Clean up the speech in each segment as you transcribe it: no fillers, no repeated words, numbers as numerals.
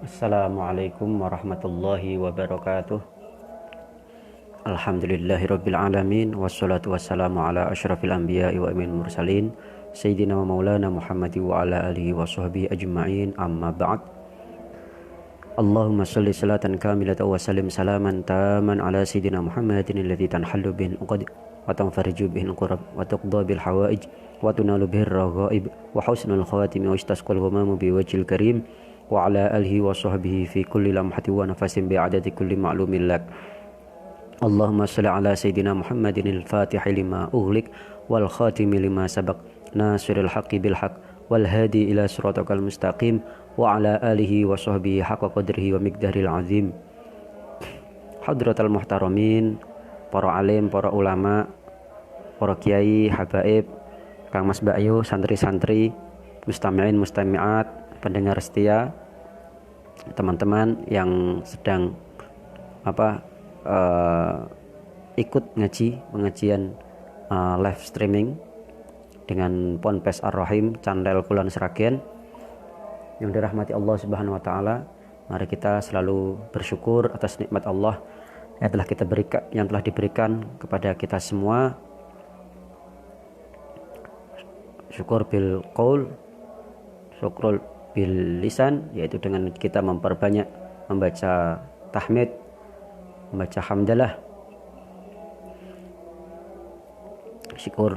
Assalamualaikum warahmatullahi wabarakatuh. Alhamdulillahirabbil alamin wassalatu wassalamu ala asyrafil anbiya'i wa imamil mursalin sayyidina wa maulana Muhammadi wa ala alihi wa sahbihi ajma'in, amma ba'd. Allahumma shalli salatan kamilatan wa sallim salaman taman ala sayyidina Muhammadin alladzi tanhallu bihi al-uqad wa tanfariju bihi al-qurab wa tuqda bil hawaij wa tunalu bihi ar-raghaib wa husnul khawatim wa istasqal ghumamu bi wajhil karim wa ala alihi wa sahbihi fi kulli lamhati wa nafasin bi adadi kulli ma'lumin lak. Allahumma shalli ala sayyidina Muhammadin al-fatihi lima ughliq wal khatimi lima sabaq nasiril haqqi bil haqq wal hadi ila siratal mustaqim wa ala alihi wa sahbihi haqqa qadrihi wa miqdaril azim. Hadratal muhtaramin, para alim, para ulama, para kiai, habaib, Kang Mas Bakyu, santri-santri, mustami'in, mustami'at, pendengar setia, teman-teman yang sedang ikut ngaji pengajian live streaming dengan Ponpes Ar-Rahim Candel Kulon Sragen yang dirahmati Allah Subhanahu wa taala. Mari kita selalu bersyukur atas nikmat Allah yang telah diberikan kepada kita semua. Syukur bil qaul, syukur bil lisan, yaitu dengan kita memperbanyak membaca tahmid, membaca hamdalah. Syukur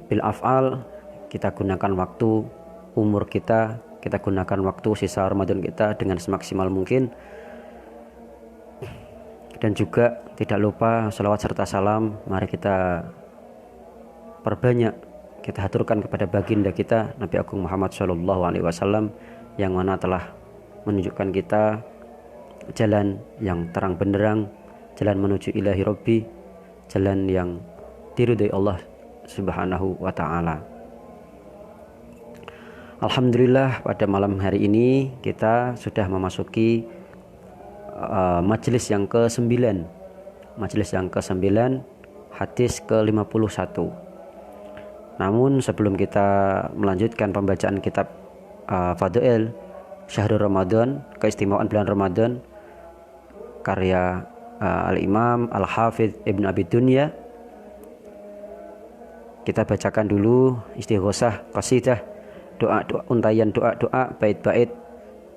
bil af'al, kita gunakan waktu umur kita gunakan waktu sisa Ramadan kita dengan semaksimal mungkin. Dan juga tidak lupa salawat serta salam mari kita perbanyak, kita haturkan kepada baginda kita Nabi Agung Muhammad SAW, yang mana telah menunjukkan kita jalan yang terang benderang, jalan menuju ilahi Rabbi, jalan yang diridhai Allah Subhanahu wa ta'ala. Alhamdulillah, pada malam hari ini kita sudah memasuki majelis yang ke-9. Majelis yang ke-9, hadis ke-51. Namun sebelum kita melanjutkan pembacaan kitab Fadail Syahrul Ramadan, keistimewaan bulan Ramadan, karya Al-Imam Al-Hafidh Ibn Abi Dunya, kita bacakan dulu istighosah, qasidah, doa-doa, untayan doa-doa, bait-bait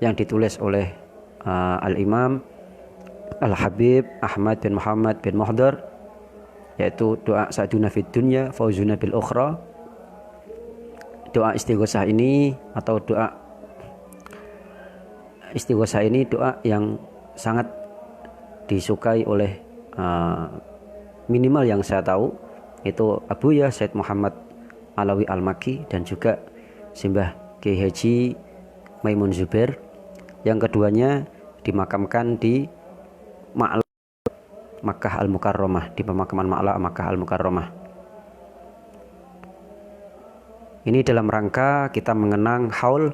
yang ditulis oleh Al-Imam Al-Habib Ahmad bin Muhammad bin Muhdar, yaitu doa sa'duna fid dunya fauzuna bil ukhra. Doa istighosah ini atau doa istighosah ini doa yang sangat disukai oleh minimal yang saya tahu itu Abuya Said Muhammad Alawi Al-Makki dan juga Simbah Kiai Haji Maimun Zubair, yang keduanya dimakamkan di Ma'la Makkah Al-Mukarramah, di pemakaman Ma'la Makkah Al-Mukarramah. Ini dalam rangka kita mengenang haul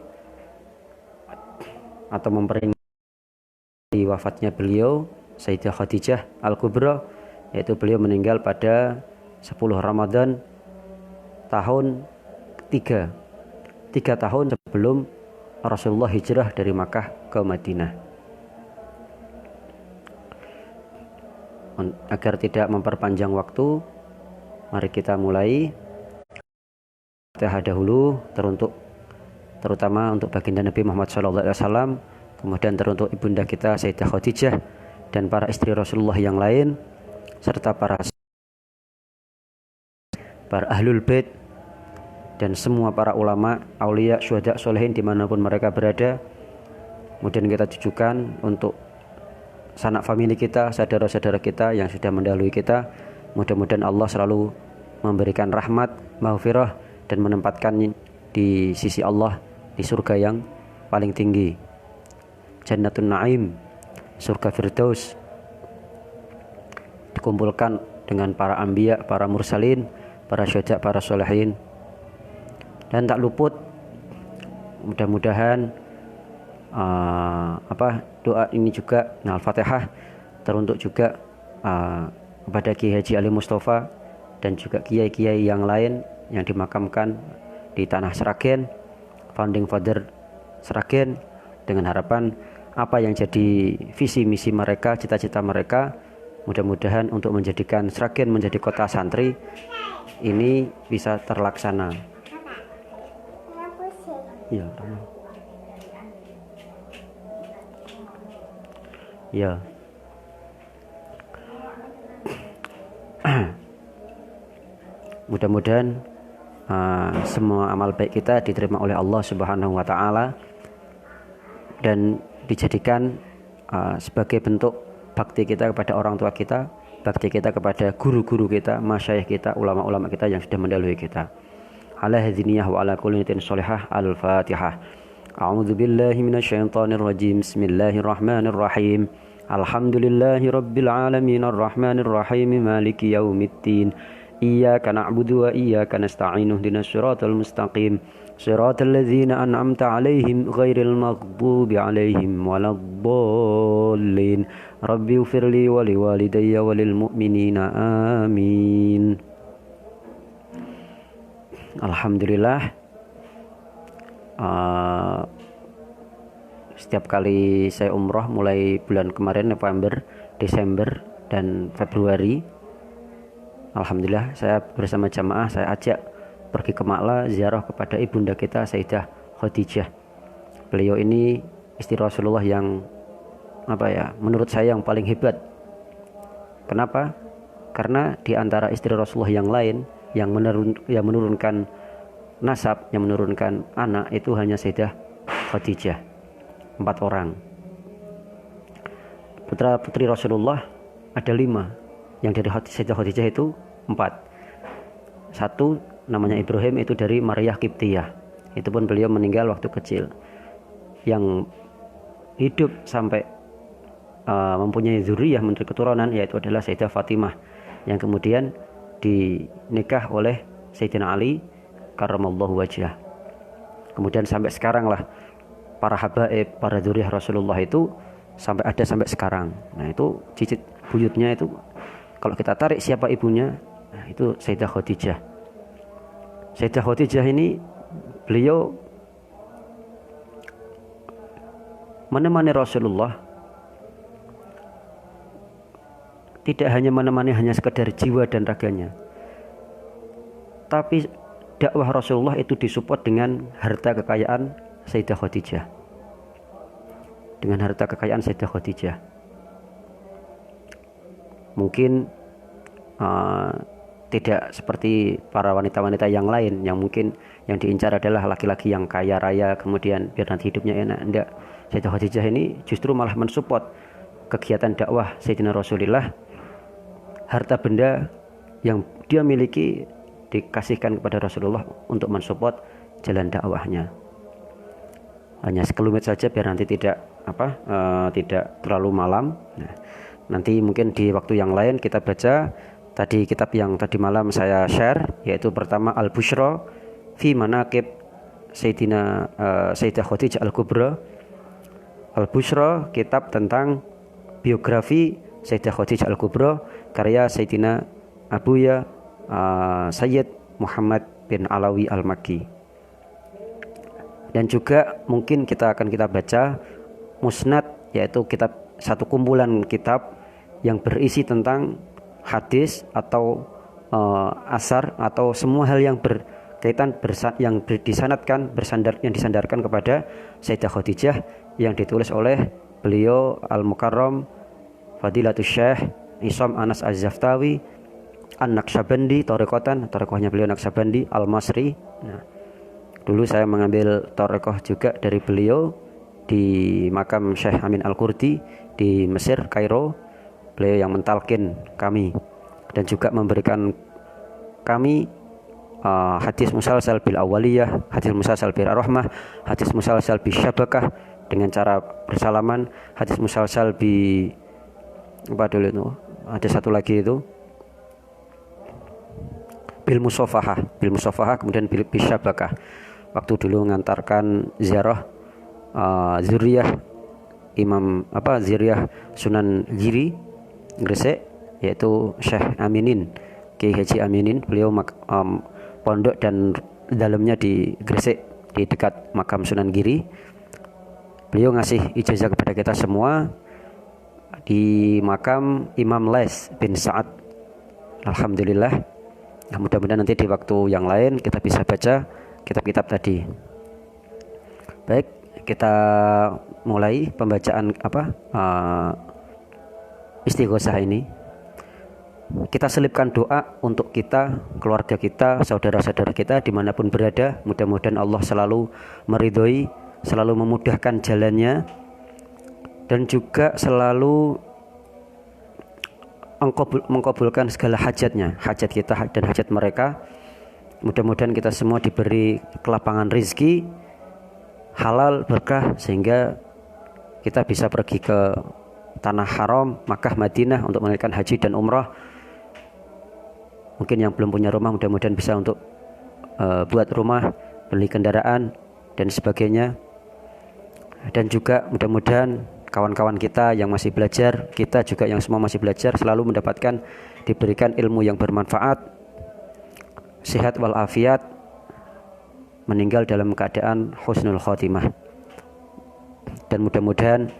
atau memperingati wafatnya beliau Sayyidah Khadijah Al-Kubra, yaitu beliau meninggal pada 10 Ramadan tahun 3 tahun sebelum Rasulullah hijrah dari Makkah ke Madinah. Agar tidak memperpanjang waktu, mari kita mulai. Fatihah dahulu terutama untuk baginda Nabi Muhammad SAW, kemudian teruntuk ibunda kita Sayyidah Khadijah dan para istri Rasulullah yang lain, serta para ahlul bait dan semua para ulama, aulia, syuhada, solehin dimanapun mereka berada. Kemudian kita tujukan untuk sanak famili kita, saudara-saudara kita yang sudah mendahului kita. Mudah-mudahan Allah selalu memberikan rahmat, maghfirah, dan menempatkan di sisi Allah di surga yang paling tinggi, Jannatun Naim, surga Firdaus, dikumpulkan dengan para anbiya, para mursalin, para syuhada, para solehin. Dan tak luput mudah-mudahan doa ini juga, Al-Fatihah teruntuk juga kepada Kiai Haji Ali Mustafa dan juga kiai-kiai yang lain yang dimakamkan di tanah Sragen, founding father Sragen, dengan harapan apa yang jadi visi misi mereka, cita-cita mereka, mudah-mudahan untuk menjadikan Sragen menjadi kota santri ini bisa terlaksana. Ya, ya. Mudah-mudahan semua amal baik kita diterima oleh Allah Subhanahu wa taala dan dijadikan sebagai bentuk bakti kita kepada orang tua kita, bakti kita kepada guru-guru kita, masyayikh kita, ulama-ulama kita yang sudah mendahului kita. Ala hadziniyah wa ala kulli niyatin shalihah. Al-Fatihah. A'udzu billahi minasyaitonir rajim. Bismillahirrahmanirrahim. Alhamdulillahi rabbil alamin arrahmanir rahim maliki yaumiddin. Iyyaka na'budu wa iyyaka nasta'in ihdinas siratal mustaqim. Siratal ladzina an'amta 'alaihim ghairil maghdubi 'alaihim waladdallin. Rabbighfirli wa liwalidayya wa lil mu'minina amin. Alhamdulillah, setiap kali saya umroh mulai bulan kemarin November, Desember, dan Februari, alhamdulillah saya bersama jamaah saya ajak pergi ke Ma'la ziarah kepada ibunda kita Sayyidah Khadijah. Beliau ini istri Rasulullah yang menurut saya yang paling hebat. Kenapa? Karena di antara istri Rasulullah yang lain yang menurunkan nasab, yang menurunkan anak itu hanya Sayyidah Khadijah. 4 orang. Putra putri Rasulullah ada 5. Yang dari Sayyidah Khadijah itu 4. 1 namanya Ibrahim, itu dari Maryah Qibtiyah. Itu pun beliau meninggal waktu kecil. Yang hidup sampai mempunyai zuriyah, menteri keturunan, yaitu adalah Sayyidah Fatimah, yang kemudian dinikah oleh Sayyidina Ali karramallahu wajhah. Kemudian sampai sekarang lah para habaib, para zuriyah Rasulullah itu sampai sekarang. Nah, itu cicit buyutnya itu kalau kita tarik siapa ibunya, nah itu Sayyidah Khadijah. Sayyidah Khadijah ini beliau menemani Rasulullah, tidak hanya menemani hanya sekedar jiwa dan raganya, tapi dakwah Rasulullah itu disupport dengan harta kekayaan Sayyidah Khadijah. Dengan harta kekayaan Sayyidah Khadijah. Mungkin tidak seperti para wanita-wanita yang lain yang mungkin yang diincar adalah laki-laki yang kaya raya kemudian biar nanti hidupnya enak. Tidak. Sayyidah Khadijah ini justru malah mensupport kegiatan dakwah Sayyidina Rasulullah. Harta benda yang dia miliki dikasihkan kepada Rasulullah untuk mensupport jalan dakwahnya. Hanya sekelumit saja biar nanti tidak terlalu malam. Nah, nanti mungkin di waktu yang lain kita baca tadi kitab yang tadi malam saya share, yaitu pertama Al-Bushra fi Manaqib Sayyidah Khadijah Al-Kubra. Al-Bushra, kitab tentang biografi Sayyidah Khadijah Al-Kubra, karya Sayyidina Abuya Sayyid Muhammad bin Alawi Al-Makki. Dan juga mungkin kita baca Musnad, yaitu satu kumpulan kitab yang berisi tentang hadis atau asar atau semua hal yang berkaitan yang disandarkan kepada Sayyidah Khadijah, yang ditulis oleh beliau Al-Mukarram Fadilatul Syekh Isam Anas Az-Zaftawi An-Naqsyabandi, Thariqahnya beliau Naqsyabandi Al-Masri. Nah, dulu saya mengambil thariqah juga dari beliau di makam Syekh Amin Al-Qurdi di Mesir, Kairo. Beliau yang mentalkin kami dan juga memberikan kami hadis musalsal bil awaliyah, hadis musalsal bil rahmah, hadis musalsal bil syabakah dengan cara bersalaman, hadis musalsal bi ada satu lagi itu bil musafahah, kemudian bil syabakah. Waktu dulu mengantarkan ziarah zuriyah zuriyah Sunan Giri Gresik, yaitu Syekh Aminin, Kiai Haji Aminin. Beliau pondok dan dalamnya di Gresik, di dekat makam Sunan Giri. Beliau ngasih ijazah kepada kita semua di makam Imam Lais bin Sa'ad. Alhamdulillah. Nah, mudah-mudahan nanti di waktu yang lain kita bisa baca kitab-kitab tadi. Baik, kita mulai pembacaan istighosah ini. Kita selipkan doa untuk kita, keluarga kita, saudara-saudara kita dimanapun berada. Mudah-mudahan Allah selalu meridhoi, selalu memudahkan jalannya, dan juga selalu mengkabulkan segala hajatnya, hajat kita dan hajat mereka. Mudah-mudahan kita semua diberi kelapangan rizki, halal, berkah, sehingga kita bisa pergi ke tanah haram, Makkah, Madinah untuk menunaikan haji dan umrah. Mungkin yang belum punya rumah mudah-mudahan bisa untuk buat rumah, beli kendaraan dan sebagainya. Dan juga mudah-mudahan kawan-kawan kita yang masih belajar, kita juga yang semua masih belajar, selalu mendapatkan, diberikan ilmu yang bermanfaat, sehat walafiat, meninggal dalam keadaan husnul khotimah. Dan mudah-mudahan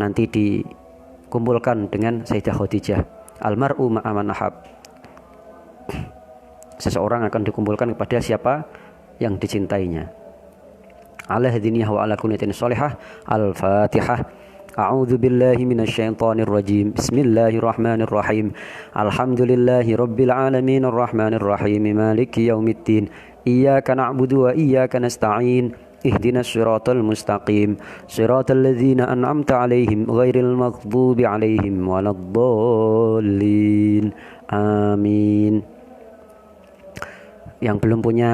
nanti dikumpulkan dengan Sayyidah Khadijah. Almar'u ma'aman ahab. Seseorang akan dikumpulkan kepada siapa yang dicintainya. Ala hadiniyah wa ala kunyatin sholihah. Al-Fatihah. A'udzu billahi minasyaitonir rajim. Bismillahirrahmanirrahim. Alhamdulillahi rabbil alamin arrahmanir rahim maliki yaumiddin. Iyyaka na'budu wa iyyaka nasta'in. Ihdinas siratal mustaqim. Siratal ladzina an'amta 'alaihim ghairil maghdubi 'alaihim waladdallin. Amin. Yang belum punya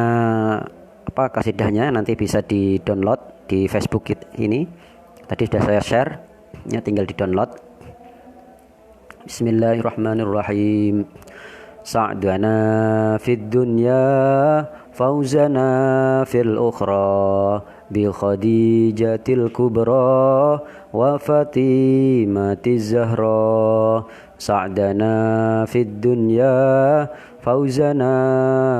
kasidahnya nanti bisa di-download di Facebook ini. Tadi sudah saya share, ya tinggal di-download. Bismillahirrahmanirrahim. Sa'dana fid dunya fauzana fil ukhra bi Khadijatil kubra wa Fatimatiz Zahra. Sa'dana fid dunya fauzana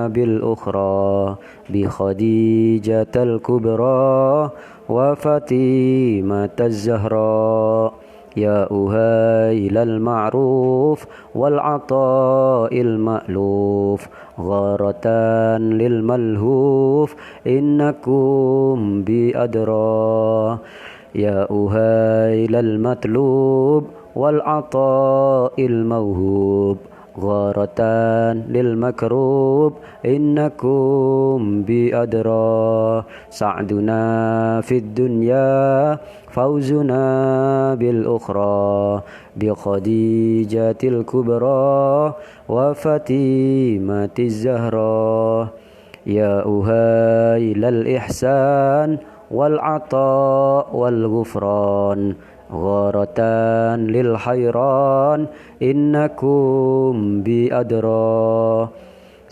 bil ukhra bi Khadijatil kubra wa Fatimatiz Zahra. Ya uhailal ma'ruf wal ata'il ma'luf gharatan lil malhuf innakum bi adra. Ya uhailal matlub wal ata'il mawhub gharatan lil makrub innakum bi adra. Sa'duna fid dunya fauzuna bil ukhra bi Khadijatil kubra wa Fatimatiz Zahra. Ya uhailal ihsan wal ata wal ghufran gharatan lil hayran innakum bi adra.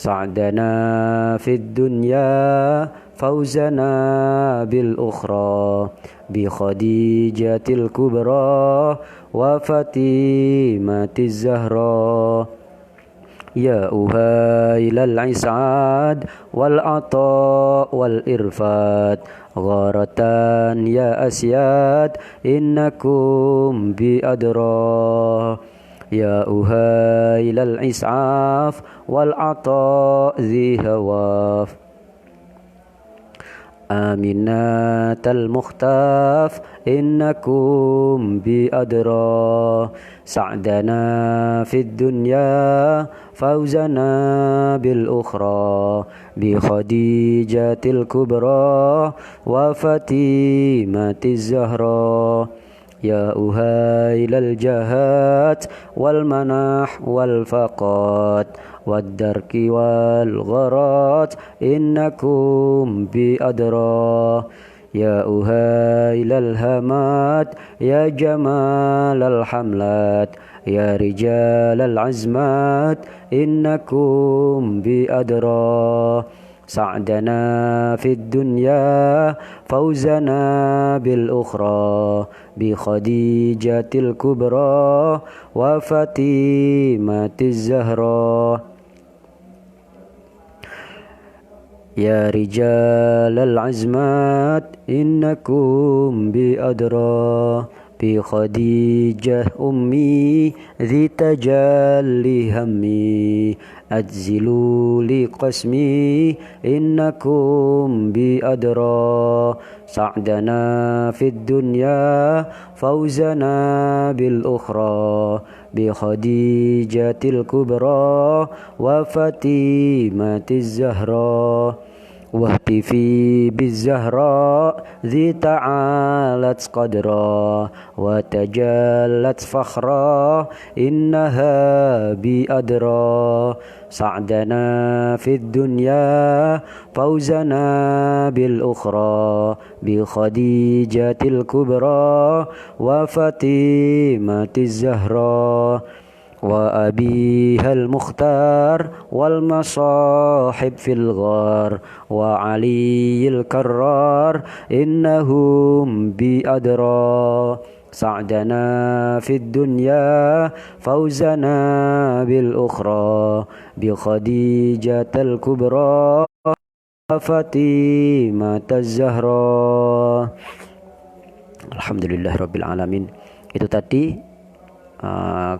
Sa'dana fid dunya fauzana bil ukhra bi Khadijatil kubra wa Fatimatiz Zahra. Ya uhailal is'ad wal ata wal irfat gharatan ya asyad innakum bi adra. Ya uhailal is'af wal ata zi hawaf aminatal mukhtaf innakum bi adra. Sa'dana fid dunya fauzana bil ukhra bi Khadijatil kubra wa Fatimatiz Zahra. Ya uhailal jahat wal manah wal faqat wad darki wal gharat innakum bi adra. Ya uhailal hamat ya jamalal hamlat ya rijalal azmat innakum bi adra. Sa'dana fid dunya fauzana bil ukhra bi Khadijatil kubra wa Fatimatiz Zahra. يا رجال العزمات إنكم بأدرى بخديجة أمي ذي تجلي همي أجزلوا لقسمي إنكم بأدرى سعدنا في الدنيا فوزنا بالأخرى بخديجة الكبرى وفاطمة الزهراء واهتفي بالزهراء ذي تعالت قدرا وتجلت فخرا إنها بأدرى سعدنا في الدنيا فوزنا بالأخرى بخديجة الكبرى وفاطمة الزهراء وأبيها المختار والمصاحب في الغار وعلي الكرار إنهم بأدرى سعدنا في الدنيا فوزنا بالأخرى بخديجة الكبرى وفاطمة الزهراء. Alhamdulillah Rabbil Alamin. Itu tadi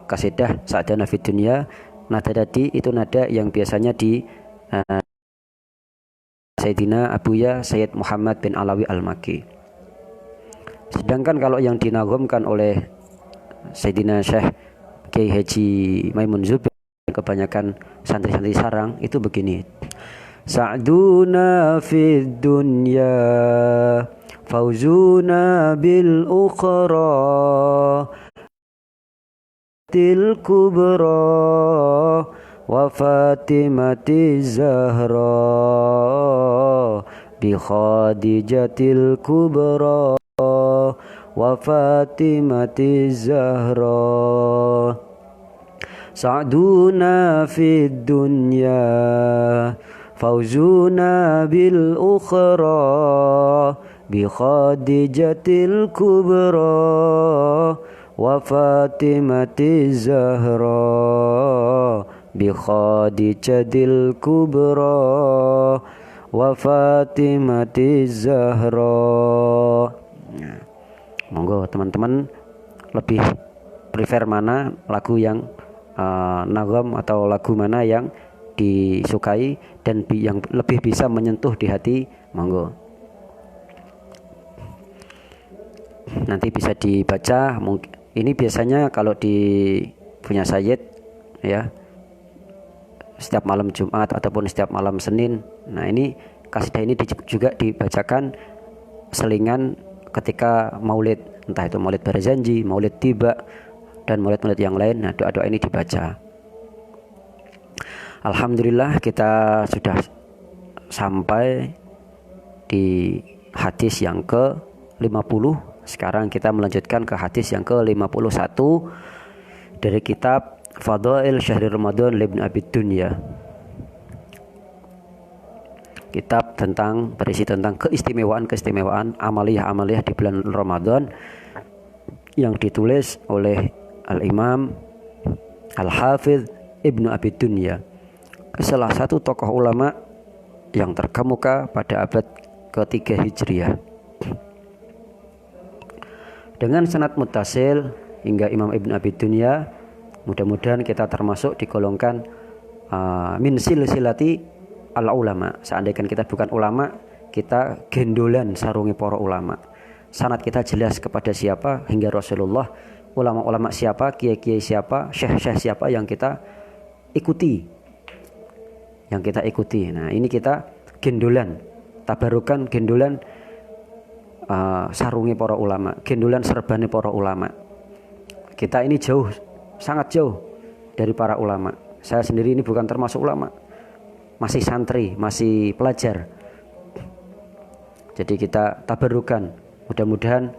kasidah Sa'dana fid Dunya. Nada tadi itu nada yang biasanya di Sayyidina Abuya Sayyid Muhammad bin Alawi Al-Maki. Sedangkan kalau yang dinagomkan oleh Sayyidina Syekh Kiai Haji Maimun Zubair, kebanyakan santri-santri sarang, itu begini. Sa'duna fid dunya fauzuna bil ukhra til kubra wa Fatimati Zahra bi Khadijatil kubra wa Fatimati Zahra. Sa'duna fid dunya fauzuna bil ukhra bi Khadijatil kubra wa Fatimati Zahra bi Khadijatil kubra wa Fatimati Zahra. Monggo teman-teman lebih prefer mana lagu yang nagom atau lagu mana yang disukai dan yang lebih bisa menyentuh di hati, monggo. Nanti bisa dibaca. Ini biasanya kalau di punya Sayyid ya, setiap malam Jumat ataupun setiap malam Senin. Nah, ini kasidah ini juga dibacakan selingan ketika maulid, entah itu maulid Barzanji, maulid Tiba, dan maulid-maulid yang lain. Nah, doa-doa ini dibaca. Alhamdulillah kita sudah sampai di hadis yang ke-50. Sekarang kita melanjutkan ke hadis yang ke-51 dari kitab Fadail Syahri Ramadan Ibn Abi Dunya. Kitab berisi tentang keistimewaan amaliyah di bulan Ramadan yang ditulis oleh Al-Imam Al-Hafidh Ibn Abi Dunya, salah satu tokoh ulama yang terkemuka pada abad ke-3 Hijriah. Dengan sanad muttasil hingga Imam Ibn Abi Dunya, mudah-mudahan kita termasuk digolongkan min silsilati al-ulama. Seandainya kita bukan ulama, kita gendolan sarungi para ulama. Sanad kita jelas kepada siapa hingga Rasulullah, ulama-ulama siapa, kiai-kiai siapa, syekh-syekh siapa yang kita ikuti. Nah, ini kita gendolan, tabarukan gendolan sarungi para ulama, gendolan serbane para ulama. Kita ini jauh, sangat jauh dari para ulama. Saya sendiri ini bukan termasuk ulama, masih santri, masih pelajar. Jadi kita tabarukan, mudah-mudahan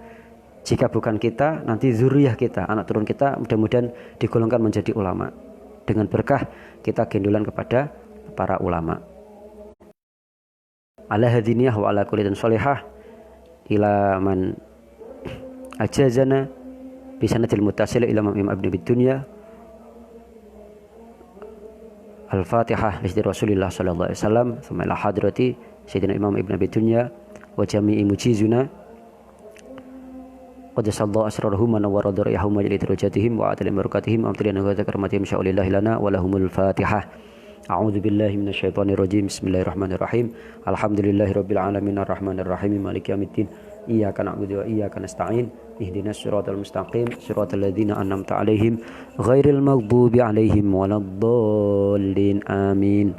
jika bukan kita, nanti zuriyah kita, anak turun kita, mudah-mudahan digolongkan menjadi ulama. Dengan berkah kita gendolan kepada para ulama. Ala hadiniyah wa ala kulli sholihah ila man ajazana bi sanadil muttasil ila Imam Ibn Abi Dunya Al-Fatihah li Rasulillah sallallahu alaihi wasallam, thumma ila hadrati Sayyidina Imam Ibn Abi Dunya wa jami'i mujizuna qaddasallahu asrarahum wa nawwara darahum wa jalla darajatihim wa atala barakatihim amtalina wa zakarmatihim sya'alillahi lana wa lahumul Fatihah. A'udzu billahi minasyaitonir rajim. Bismillahirrahmanirrahim. Alhamdulillahirabbil alamin arrahmanir rahim maliki yaumiddin. Iyyaka na'budu wa iyyaka nasta'in. Ihdinas siratal mustaqim siratal ladzina an'amta 'alaihim ghairil maghdubi 'alaihim waladdallin. Amin.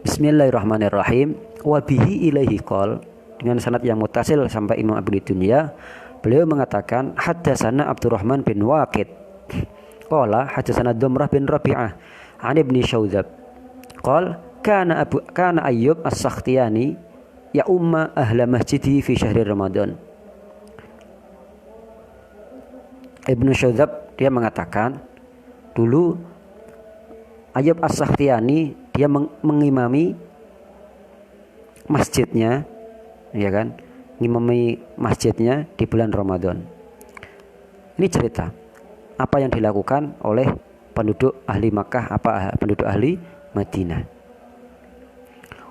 Bismillahirrahmanirrahim. Wa bihi ilaihi qol, dengan sanad yang muttasil sampai Imam Abu Dunya, beliau mengatakan haddatsana Abdurrahman bin Waqid qala haddatsana Dumrah bin Rabi'ah an Ibni Syaudzab qala kana Ayyub As-Sakhtiyani ya umma ahla masjidi fi syahri Ramadan. Ibnu Syaudzab dia mengatakan dulu Ayyub As-Sakhtiyani dia mengimami masjidnya, ya kan, ngimami masjidnya di bulan Ramadan. Ini cerita apa yang dilakukan oleh penduduk ahli Makkah, penduduk ahli Madinah.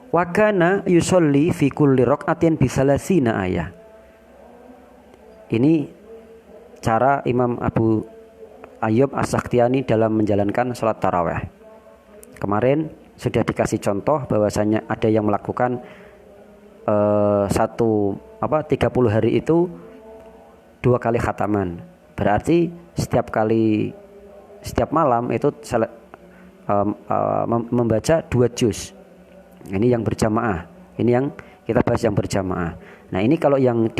Wa kana yusolli fi kulli raqatin bi salasina ayah. Ini cara Imam Abu Ayyub As-Sakhtiyani dalam menjalankan sholat tarawih. Kemarin sudah dikasih contoh bahwasanya ada yang melakukan 30 hari itu 2 kali khataman. Berarti setiap malam itu membaca 2 juz. Ini yang berjamaah. Ini yang kita bahas yang berjamaah. Nah, ini kalau yang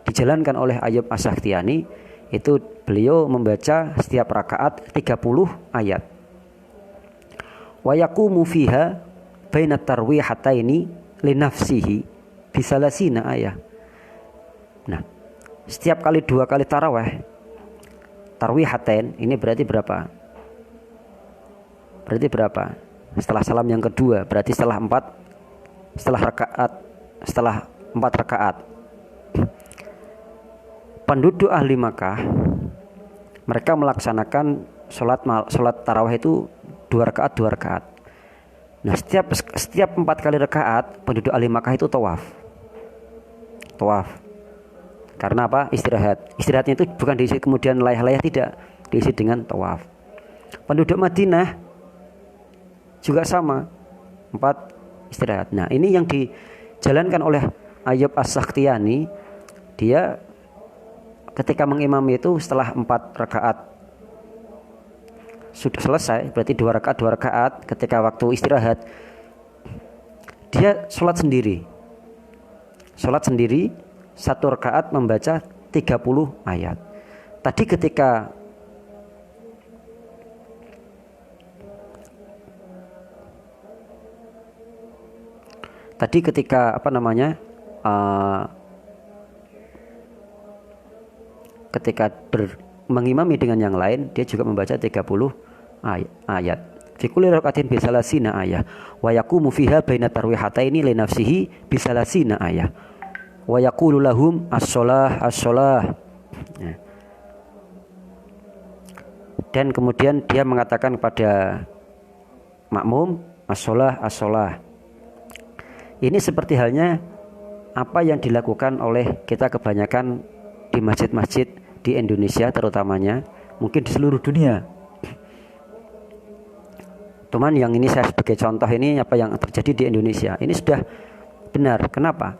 dijalankan oleh Ayyub As-Sakhtiyani itu beliau membaca setiap rakaat 30 ayat. Wa yaqumu fiha baina tarwihataini li nafsihi bisalasina ayat. Nah, setiap kali 2 kali tarawih, tarwihatain ini berarti berapa? Setelah salam yang kedua, berarti setelah 4 rakaat. Penduduk ahli Makkah mereka melaksanakan sholat tarawih itu 2 rakaat. Nah, setiap 4 kali rakaat penduduk ahli Makkah itu tawaf. Karena apa? Istirahatnya itu bukan diisi kemudian layah-layah, tidak, diisi dengan tawaf. Penduduk Madinah juga sama, 4 istirahat. Nah, ini yang dijalankan oleh Ayyub As-Sakhtiyani. Dia ketika mengimami itu setelah 4 rakaat sudah selesai, berarti 2 rakaat, ketika waktu istirahat dia sholat sendiri 1 rakaat membaca 30 ayat. Tadi ketika mengimami dengan yang lain, dia juga membaca 30 ayat. Fi kulli rakatin bisalasina ayat. Wa yaqumu fiha baina tarwihataini li nafsihi bisalasina ayat. Wa yaqulu lahum as-shalah. Dan kemudian dia mengatakan kepada makmum as-shalah. Ini seperti halnya apa yang dilakukan oleh kita kebanyakan di masjid-masjid di Indonesia terutamanya, mungkin di seluruh dunia. Cuman yang ini saya sebagai contoh, ini apa yang terjadi di Indonesia. Ini sudah benar. Kenapa?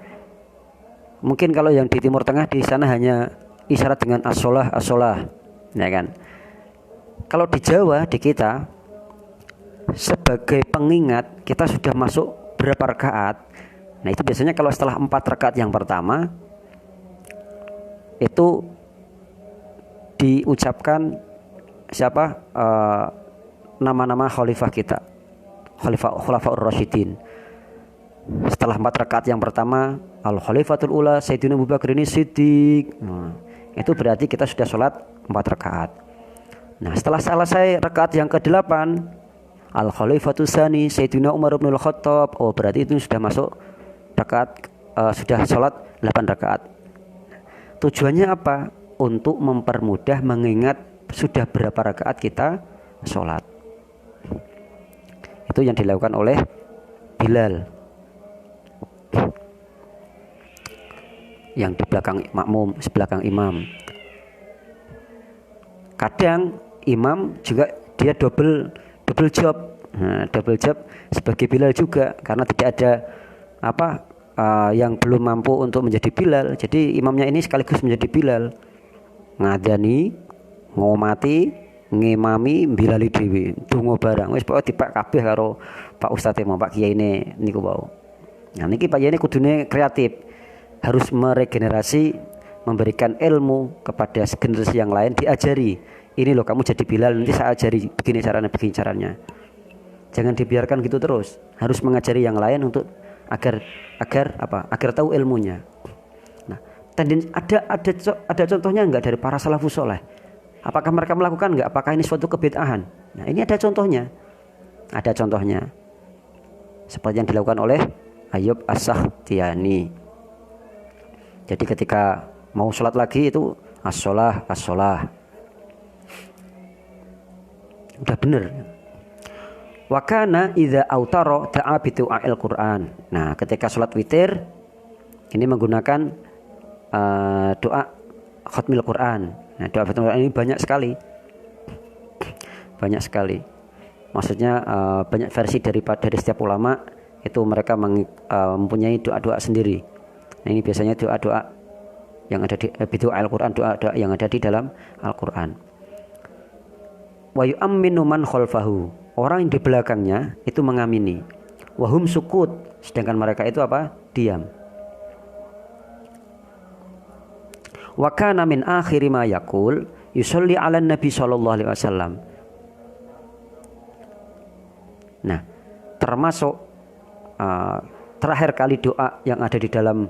Mungkin kalau yang di Timur Tengah di sana hanya isyarat dengan as-shalah, ya kan? Kalau di Jawa, di kita sebagai pengingat kita sudah masuk berapa rakaat. Nah, itu biasanya kalau setelah 4 rakaat yang pertama itu diucapkan nama-nama khalifah kita, Khulafaur Rasyidin. Setelah 4 rakaat yang pertama, Al-Khalifatul Ula Sayyidina Abu Bakar ini Siddiq. Itu berarti kita sudah sholat 4 rakaat. Nah, setelah selesai rakaat yang ke-8, Al-Khalifatul Tsani Sayyidina Umar bin Al-Khattab. Oh, berarti itu sudah masuk rakaat, sudah sholat 8 rakaat. Tujuannya apa? Untuk mempermudah mengingat sudah berapa rakaat kita sholat. Itu yang dilakukan oleh Bilal yang di belakang makmum, belakang imam. Kadang imam juga dia double job. Double job sebagai Bilal juga, karena tidak ada yang belum mampu untuk menjadi Bilal. Jadi imamnya ini sekaligus menjadi Bilal, ngadani, ngomati, ngimami, bilali dhewe, donga barang. Wis pokoke dipak kabeh karo Pak Ustadz mau Pak Kiai ini niku wau. Nah niki Pak Kiai ini kudune kreatif, harus meregenerasi, memberikan ilmu kepada generasi yang lain, diajari. Ini loh kamu jadi Bilal, nanti saya ajari begini caranya. Jangan dibiarkan gitu terus. Harus mengajari yang lain untuk agar tahu ilmunya. Nah, ada contohnya enggak dari para salafus soleh? Apakah mereka melakukan enggak? Apakah ini suatu kebid'ahan? Nah, ini ada contohnya. Ada contohnya. Seperti yang dilakukan oleh Ayyub As-Sakhtiyani. Jadi ketika mau sholat lagi itu as-sholah. Udah bener. Wa kana idza autara da'a bi du'ail Qur'an. Nah, ketika sholat witir ini menggunakan doa khatmil Qur'an. Nah, doa khatmil Qur'an ini banyak sekali. Maksudnya banyak versi dari setiap ulama itu mereka mempunyai doa-doa sendiri. Nah, ini biasanya doa-doa yang ada di du'ail Qur'an, doa-doa yang ada di dalam Al-Qur'an. Wa yu'minu man khalfahu. Orang yang di belakangnya itu mengamini. Wahum sukut, sedangkan mereka itu apa? Diam. Wa kana min akhiri ma yaqul yusolli 'alan nabi sallallahu alaihi wasallam. Nah, termasuk terakhir kali doa yang ada di dalam,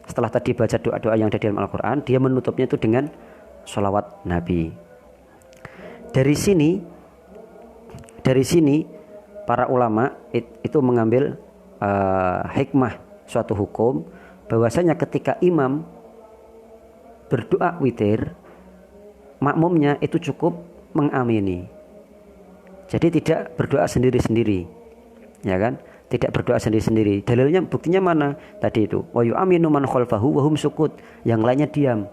setelah tadi baca doa-doa yang ada di dalam Al-Qur'an, dia menutupnya itu dengan sholawat Nabi. Dari sini para ulama itu mengambil hikmah suatu hukum, bahwasanya ketika imam berdoa witir, makmumnya itu cukup mengamini. Jadi tidak berdoa sendiri-sendiri, ya kan? Tidak berdoa sendiri-sendiri. Dalilnya, buktinya mana? Tadi itu wa yu'minu man khalfahu wa hum sukut, yang lainnya diam.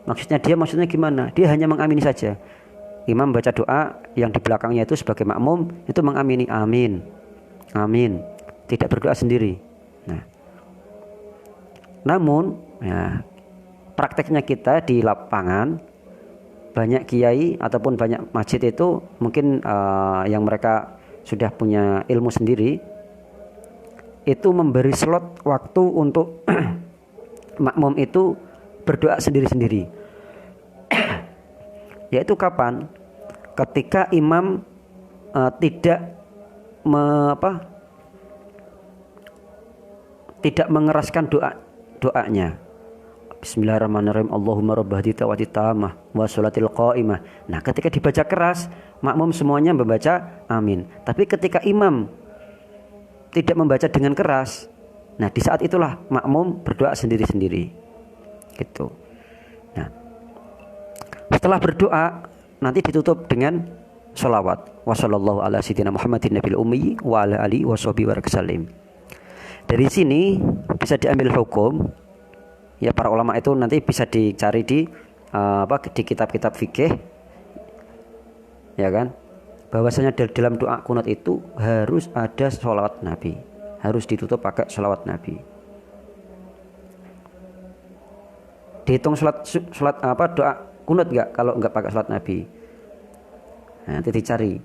Maksudnya gimana? Dia hanya mengamini saja. Imam baca doa, yang di belakangnya itu sebagai makmum itu mengamini amin, tidak berdoa sendiri. Nah, namun ya, prakteknya kita di lapangan, banyak kiai ataupun banyak masjid itu mungkin yang mereka sudah punya ilmu sendiri, itu memberi slot waktu untuk makmum itu berdoa sendiri-sendiri. Yaitu kapan? Ketika imam tidak mengeraskan doanya. Bismillahirrahmanirrahim. Allahumma rabb hadhihi tawati tamah wa sholatil qa'imah. Nah, ketika dibaca keras, makmum semuanya membaca amin. Tapi ketika imam tidak membaca dengan keras, nah di saat itulah makmum berdoa sendiri-sendiri. Gitu. Nah, setelah berdoa nanti ditutup dengan sholawat. Wassallallahu ala sayyidina Muhammadin nabil ummi wa ala alihi washabihi wasallam. Dari sini bisa diambil hukum, ya para ulama itu nanti bisa dicari di kitab-kitab fikih, ya kan, bahwasanya dalam doa kunut itu harus ada sholawat Nabi, harus ditutup pakai sholawat Nabi. Dihitung sholat doa kunut enggak kalau enggak pakai sholawat Nabi? Nah, nanti dicari.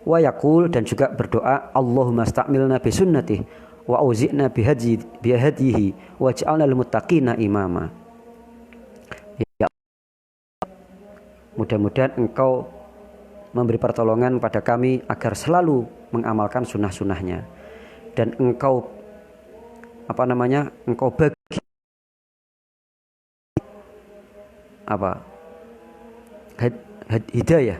Wa yaqul, dan juga berdoa, Allahumma sta'milna bi sunnatihi wa auzi'na bi hadihi waj'alna lil muttaqina imama. Ya, mudah-mudahan engkau memberi pertolongan pada kami agar selalu mengamalkan sunnah-sunnahnya, dan engkau engkau bagi hidayah,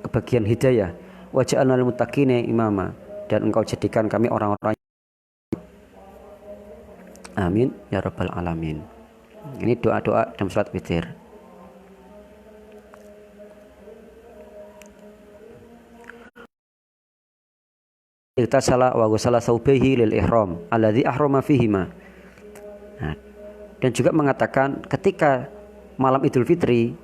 kebagian hidayah, waj'alna lil muttaqina imama, dan engkau jadikan kami orang-orang. Amin ya rabbal alamin. Ini doa-doa dalam salat witir. Iktasala wa ghusala thawbihi lil ihram alladzi ahrama fihima. Nah, dan juga mengatakan ketika malam Idul Fitri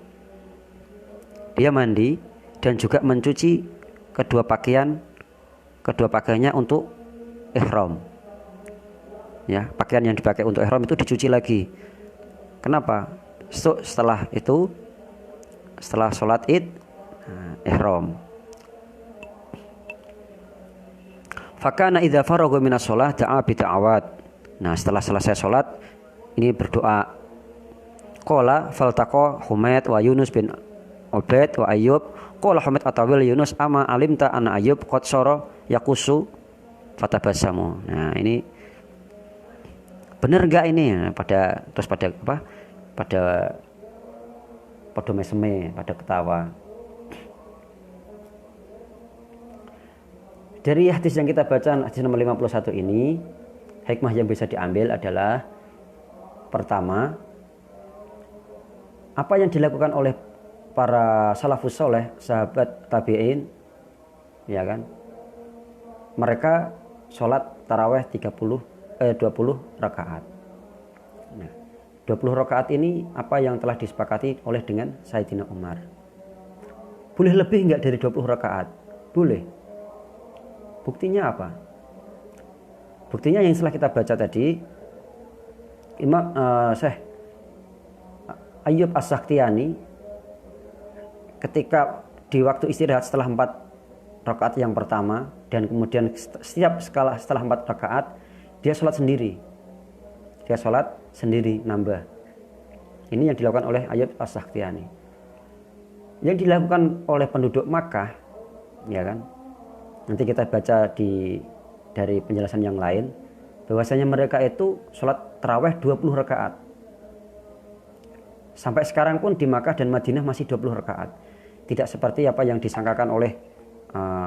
dia mandi dan juga mencuci kedua pakaiannya untuk ihram. Ya, pakaian yang dipakai untuk ihram itu dicuci lagi. Kenapa? Setelah itu, setelah sholat Id, ihram. Fakana idza faragha minas shalah da'a bi ta'awad. Nah, setelah selesai sholat ini berdoa. Qala faltaqa Humaid wa Yunus bin Ubaid wa Ayyub. Qala Humaid atawil Yunus ama alimta anna Ayyub qad sara yaqusu fatabasamu. Nah, ini benar enggak ini? Pada apa? Pada meseme, pada ketawa. Dari hadis yang kita baca, hadis nomor 51 ini, hikmah yang bisa diambil adalah pertama, apa yang dilakukan oleh para salafus soleh, sahabat tabi'in, ya kan? Mereka sholat taraweh 20 rakaat. Nah, 20 rakaat ini apa yang telah disepakati oleh dengan Sayyidina Umar. Boleh lebih enggak dari 20 rakaat? Boleh. Buktinya apa? Buktinya yang setelah kita baca tadi, Imam Syekh Ayyub As-Sakhtiyani ketika di waktu istirahat setelah 4 rakaat yang pertama dan kemudian setelah 4 rakaat dia sholat sendiri. Dia sholat sendiri nambah. Ini yang dilakukan oleh Ayyub As-Sakhtiyani. Yang dilakukan oleh penduduk Makkah, ya kan? Nanti kita baca dari penjelasan yang lain bahwasanya mereka itu sholat taraweh 20 rakaat. Sampai sekarang pun di Makkah dan Madinah masih 20 rakaat. Tidak seperti apa yang disangkakan oleh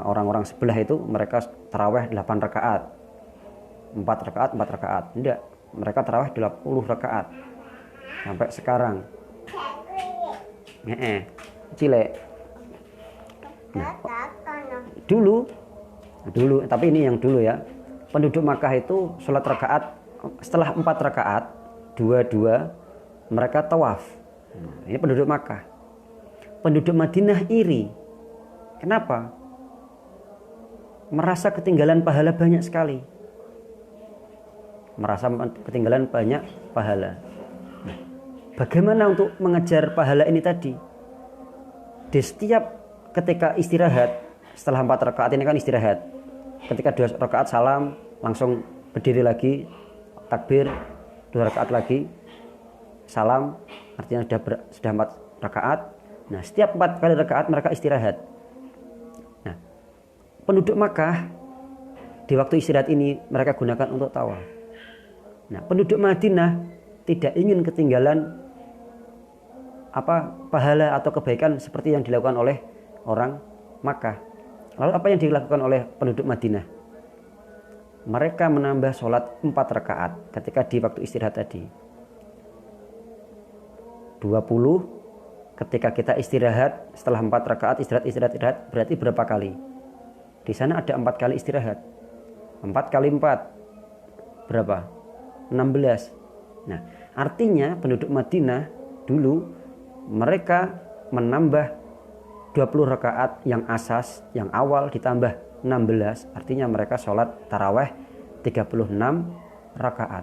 orang-orang sebelah itu, mereka taraweh 8 rakaat. 4 rakaat. Tidak, mereka taraweh 20 rakaat. Sampai sekarang. Cilek. Nah, dulu, tapi ini yang dulu ya. Penduduk Makkah itu sholat rakaat setelah 4 rakaat, 2 mereka tawaf. Nah, ini penduduk Makkah. Penduduk Madinah iri. Kenapa? Merasa ketinggalan pahala banyak sekali. Merasa ketinggalan banyak pahala. Nah, bagaimana untuk mengejar pahala ini tadi? Di setiap ketika istirahat, setelah 4 rakaat ini kan istirahat. Ketika 2 rakaat salam, langsung berdiri lagi, takbir, 2 rakaat lagi, salam, artinya sudah 4 rakaat. Nah, setiap 4 kali rakaat mereka istirahat. Nah, penduduk Makkah di waktu istirahat ini mereka gunakan untuk tawaf. Nah, penduduk Madinah tidak ingin ketinggalan pahala atau kebaikan seperti yang dilakukan oleh orang Makkah. Lalu apa yang dilakukan oleh penduduk Madinah? Mereka menambah sholat 4 rakaat ketika di waktu istirahat tadi. 20 ketika kita istirahat setelah 4 rakaat istirahat berarti berapa kali? Di sana ada 4 kali istirahat. 4 kali 4 berapa? 16. Nah, artinya penduduk Madinah dulu mereka menambah 20 rakaat yang asas, yang awal ditambah 16, artinya mereka sholat taraweh 36 rakaat.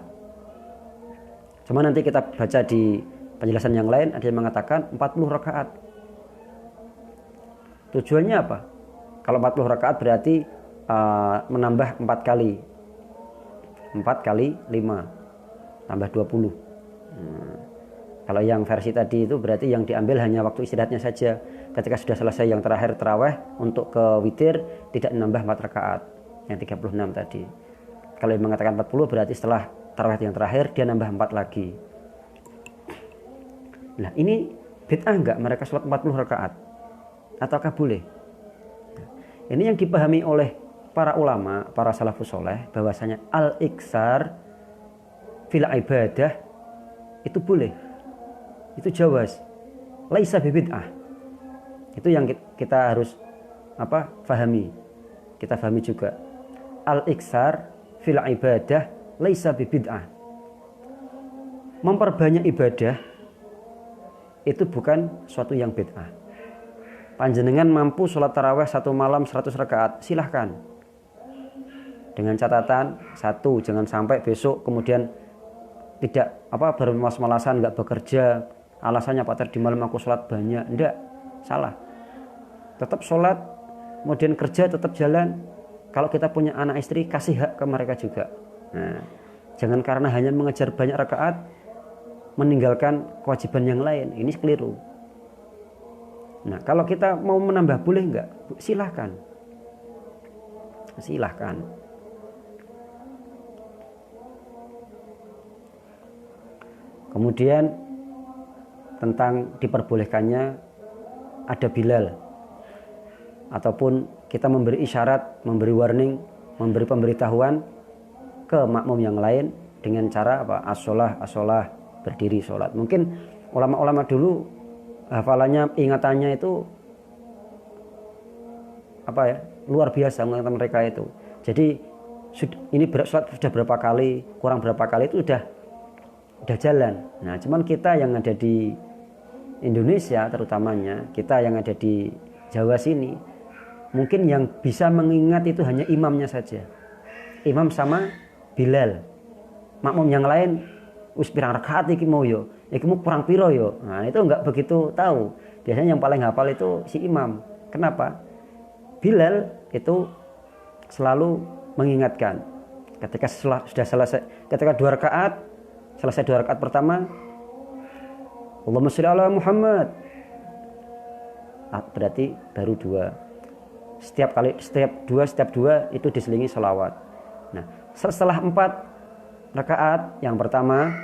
Cuma nanti kita baca di penjelasan yang lain, ada yang mengatakan 40 rakaat. Tujuannya apa? Kalau 40 rakaat berarti menambah 4 kali. 4 kali 5 tambah 20. Kalau yang versi tadi itu berarti yang diambil hanya waktu istirahatnya saja. Ketika sudah selesai yang terakhir taraweh untuk ke witir tidak menambah 4 rakaat yang 36 tadi. Kalau yang mengatakan 40 berarti setelah taraweh yang terakhir dia nambah 4 lagi. Nah, ini bid'ah enggak mereka sholat 40 rakaat? Ataukah boleh? Ini yang dipahami oleh para ulama, para salafus soleh bahwasanya al-iksar fil ibadah itu boleh. Itu jawaz. Laisa bid'ah. Itu yang kita harus pahami. Kita pahami juga. al-iksar fil ibadah laisa bibid'ah. Memperbanyak ibadah itu bukan suatu yang bid'ah. Panjenengan mampu sholat tarawih satu malam 100 rakaat, silahkan. Dengan catatan, satu, jangan sampai besok kemudian tidak bermalas-malasan, nggak bekerja, alasannya Pak tadi malam aku sholat banyak. Enggak, salah. Tetap sholat, kemudian kerja tetap jalan. Kalau kita punya anak istri, kasih hak ke mereka juga. Nah, jangan karena hanya mengejar banyak rakaat meninggalkan kewajiban yang lain. Ini keliru. Nah, kalau kita mau menambah boleh enggak? Silahkan. Silahkan. Kemudian tentang diperbolehkannya ada Bilal, ataupun kita memberi isyarat, memberi warning, memberi pemberitahuan ke makmum yang lain dengan cara apa? As-sholah, as-sholah, berdiri sholat. Mungkin ulama-ulama dulu hafalannya, ingatannya itu luar biasa mengingat mereka itu. Jadi ini sholat sudah berapa kali, kurang berapa kali itu udah jalan. Nah, cuman kita yang ada di Indonesia, terutamanya kita yang ada di Jawa sini, mungkin yang bisa mengingat itu hanya imamnya saja. Imam sama Bilal. Makmum yang lain wis pirang rakaat iki mau yo, iki mau kurang piro yo. Nah, itu enggak begitu tahu. Biasanya yang paling hafal itu si imam. Kenapa? Bilal itu selalu mengingatkan. Ketika sudah selesai, ketika 2 rakaat, selesai 2 rakaat pertama, Allahumma sholli ala Muhammad. Berarti baru 2. Setiap dua itu diselingi sholawat. Nah, setelah 4 rakaat, yang pertama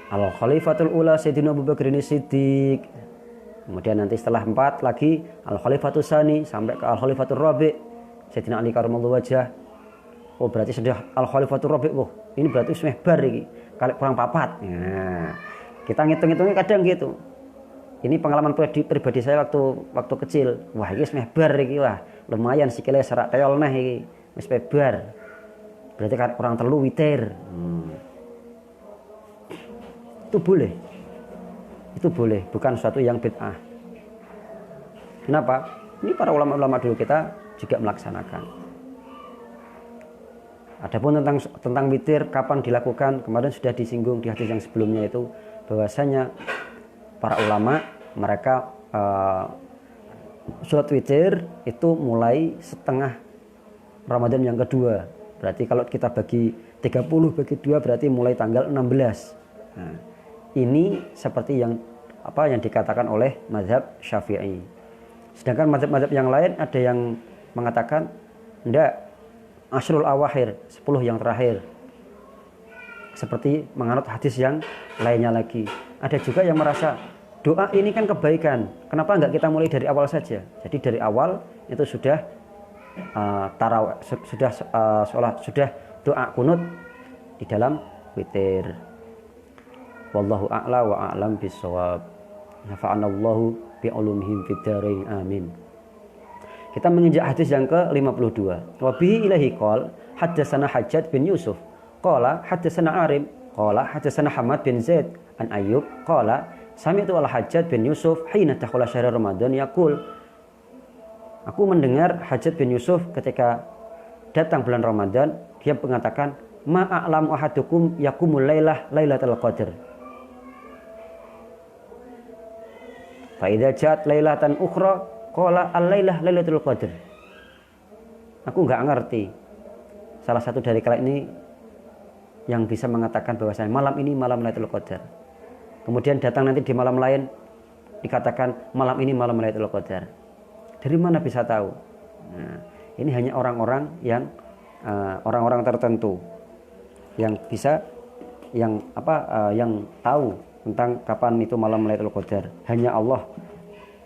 Al-Khalifatul Ula Sayyidina Abu Bakar Siddiq. Kemudian nanti setelah 4 lagi Al-Khalifatul Sani sampai ke Al-Khalifatul Rabi' Sayyidina Ali karramallahu wajhah. Oh, berarti sudah Al-Khalifatul Rabi'. Oh, ini berarti sudah bar iki. Kali kurang 4. Nah, kita ngitung-hitungnya kadang gitu. Ini pengalaman pribadi saya waktu kecil. Wah, iki wis bar iki, wah. Lumayan sikile serak teyol neh iki. Wis bar. Berarti kurang 3 witir. Itu boleh. Itu boleh, bukan suatu yang bid'ah. Kenapa? Ini para ulama-ulama dulu kita juga melaksanakan. Adapun tentang witir kapan dilakukan, kemarin sudah disinggung di hadis yang sebelumnya itu, bahwasanya para ulama mereka sholat witir itu mulai setengah Ramadan yang kedua. Berarti kalau kita bagi 30 bagi 2 berarti mulai tanggal 16. Nah, ini seperti yang dikatakan oleh mazhab Syafi'i. Sedangkan mazhab-mazhab yang lain ada yang mengatakan enggak, asyrul awakhir, 10 yang terakhir. Seperti menganut hadis yang lainnya lagi. Ada juga yang merasa doa ini kan kebaikan, kenapa enggak kita mulai dari awal saja? Jadi dari awal itu sudah tarawih, sudah doa kunut di dalam witir. Wallahu a'la wa a'lam bissawab. Nafa'anallahu bi'ulumihim fid dharain amin. Kita menginjak hadis yang ke-52. Wa bihi ilahi qol haddatsana Hajjaj bin Yusuf qala haddatsana Arim qala haddatsana Hamad bin Zaid an Ayyub qala sami'tu al-Hajjaj bin Yusuf hina dakhala syahr Ramadan yaqul. Aku mendengar Hajjaj bin Yusuf ketika datang bulan Ramadan, dia mengatakan ma a'lamu ahadukum yaqumul lailatul qadar. Fa idza ja'at lailatan ukhra qala al-lailah lailatul qadar. Aku enggak ngerti salah satu dari kalian ini yang bisa mengatakan bahwasanya malam ini malam Lailatul Qadar. Kemudian datang nanti di malam lain dikatakan malam ini malam Lailatul Qadar. Dari mana bisa tahu? Nah, ini hanya orang-orang yang orang-orang tertentu yang bisa yang tahu tentang kapan itu malam Lailatul Qadar. Hanya Allah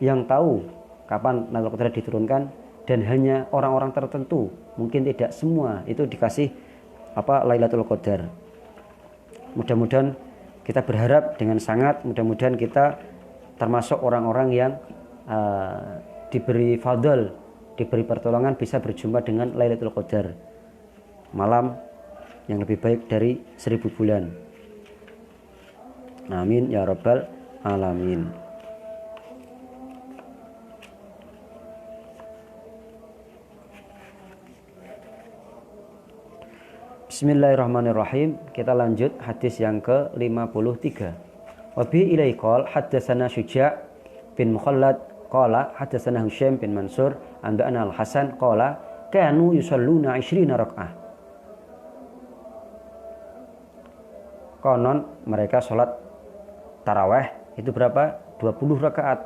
yang tahu kapan Lailatul Qadar diturunkan, dan hanya orang-orang tertentu, mungkin tidak semua itu dikasih Lailatul Qadar. Mudah-mudahan kita berharap dengan sangat, mudah-mudahan kita termasuk orang-orang yang diberi fadl diberi pertolongan bisa berjumpa dengan Lailatul Qadar, malam yang lebih baik dari 1000 bulan. Amin ya rabbal alamin. Bismillahirrahmanirrahim. Kita lanjut hadis yang ke-53. Wa bi ilai qol haddatsana Syuja' bin Mukhallad qala haddatsana Husaim bin Mansur an Ba'na al-Hasan qala kanu yusalluna 20 rakaah. Konon mereka sholat tarawih itu berapa? 20 rakaat.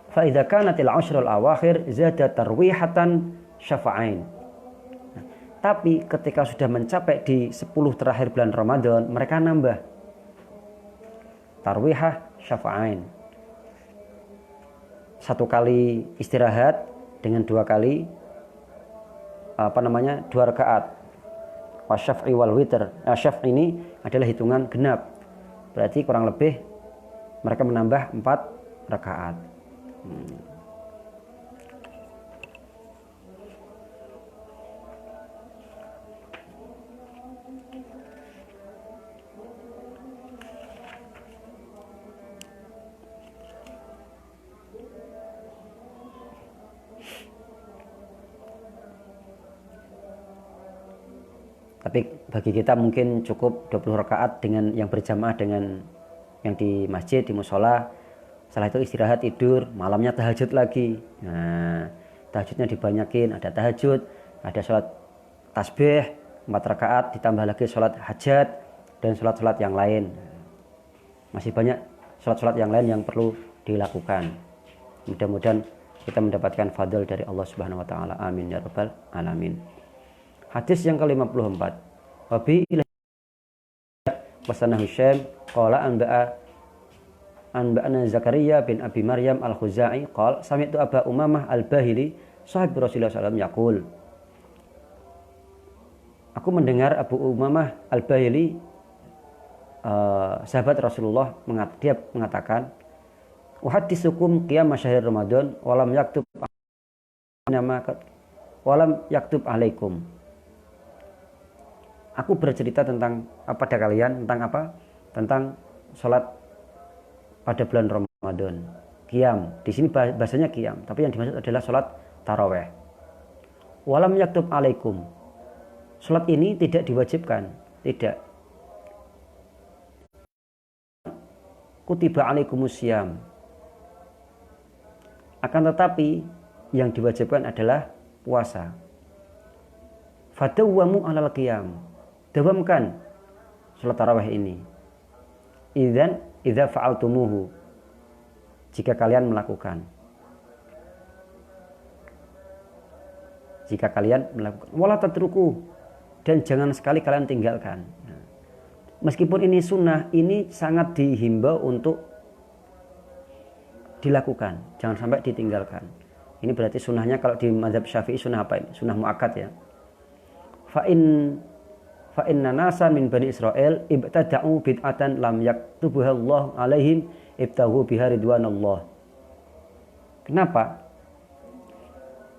Fa idza kanatil 'ashrul awakhir zada tarwihatan syafa'ain. Tapi ketika sudah mencapai di 10 terakhir bulan Ramadan, mereka nambah tarwihah syafa'ain. 1 kali istirahat dengan 2 kali 2 rakaat. Wasyaf'i wal witr. Syaf' ini adalah hitungan genap. Berarti kurang lebih mereka menambah 4 rakaat. Tapi bagi kita mungkin cukup 20 rakaat dengan yang berjamaah dengan yang di masjid, di musola. Setelah itu istirahat, tidur, malamnya tahajud lagi. Nah, tahajudnya dibanyakin, ada tahajud, ada sholat tasbih 4 rakaat, ditambah lagi sholat hajat dan sholat-sholat yang lain. Masih banyak sholat-sholat yang lain yang perlu dilakukan. Mudah-mudahan kita mendapatkan fadl dari Allah Subhanahu wa taala. Amin ya rabbal alamin. Hadis yang ke-54. Wa bi wasana Husaim qala anba'ana Zakaria bin Abi Maryam al-Khuzai qala sami'tu Aba Umamah al-Bahili sahib Rasulullah sallallahu alaihi wasallam yaqul. Aku mendengar Abu Umamah al-Bahili sahabat Rasulullah dia mengatakan uhadditsukum qiyam syahr Ramadan walam yaktub alaikum. Aku bercerita tentang pada kalian tentang apa? Tentang sholat pada bulan Ramadan. Qiyam. Di sini bahasanya qiyam, tapi yang dimaksud adalah sholat tarawih. Walam yaktub alaikum. Sholat ini tidak diwajibkan, tidak. Kutiba alaikumusiyam. Akan tetapi yang diwajibkan adalah puasa. Fadawwamu alal qiyam. Dawamkan sholat tarawih ini. Idza fa'altumuhu. Jika kalian melakukan. Wala tatruku. Dan jangan sekali kalian tinggalkan. Meskipun ini sunnah, ini sangat dihimbau untuk dilakukan. Jangan sampai ditinggalkan. Ini berarti sunnahnya kalau di mazhab Syafi'i sunnah apa ini? Sunnah muakkad ya. Fa inna nasan min bani Israel ibtada'u bid'atan lam yaktubuha Allah alaihim ibtahu biha ridwanallah. Kenapa?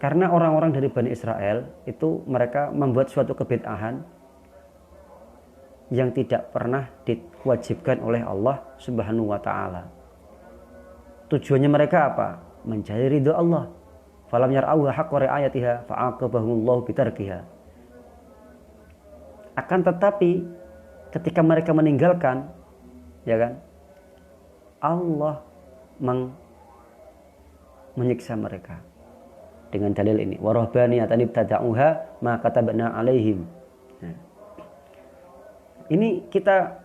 Karena orang-orang dari Bani Israel itu mereka membuat suatu kebid'ahan yang tidak pernah diwajibkan oleh Allah Subhanahu wa taala. Tujuannya mereka apa? Mencari ridho Allah. Falam yar'auha haqqa ri'ayatiha fa'aqabahumullahu bitarkiha. Akan tetapi ketika mereka meninggalkan, ya kan, Allah menyiksa mereka dengan dalil ini. Warahbaniyatan ibtada'uha ma katabna alaihim. Nah, ini kita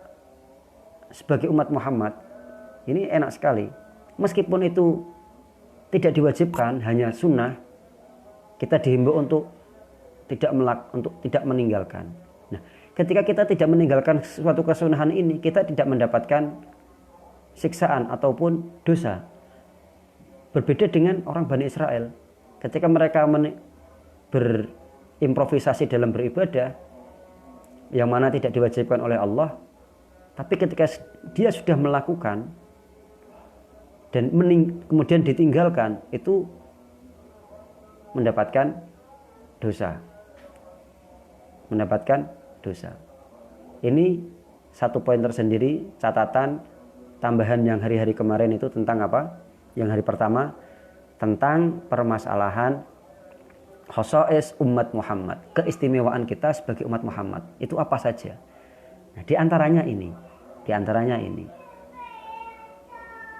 sebagai umat Muhammad ini enak sekali. Meskipun itu tidak diwajibkan, hanya sunnah, kita dihimbau untuk tidak meninggalkan. Nah, ketika kita tidak meninggalkan suatu kesunahan ini, kita tidak mendapatkan siksaan ataupun dosa. Berbeda dengan orang Bani Israel. Ketika mereka berimprovisasi dalam beribadah, yang mana tidak diwajibkan oleh Allah, tapi ketika dia sudah melakukan dan kemudian ditinggalkan, itu mendapatkan dosa. Mendapatkan dosa. Ini satu poin tersendiri, catatan tambahan yang hari-hari kemarin itu tentang apa? Yang hari pertama tentang permasalahan khosais umat Muhammad, keistimewaan kita sebagai umat Muhammad itu apa saja. Nah, di antaranya ini.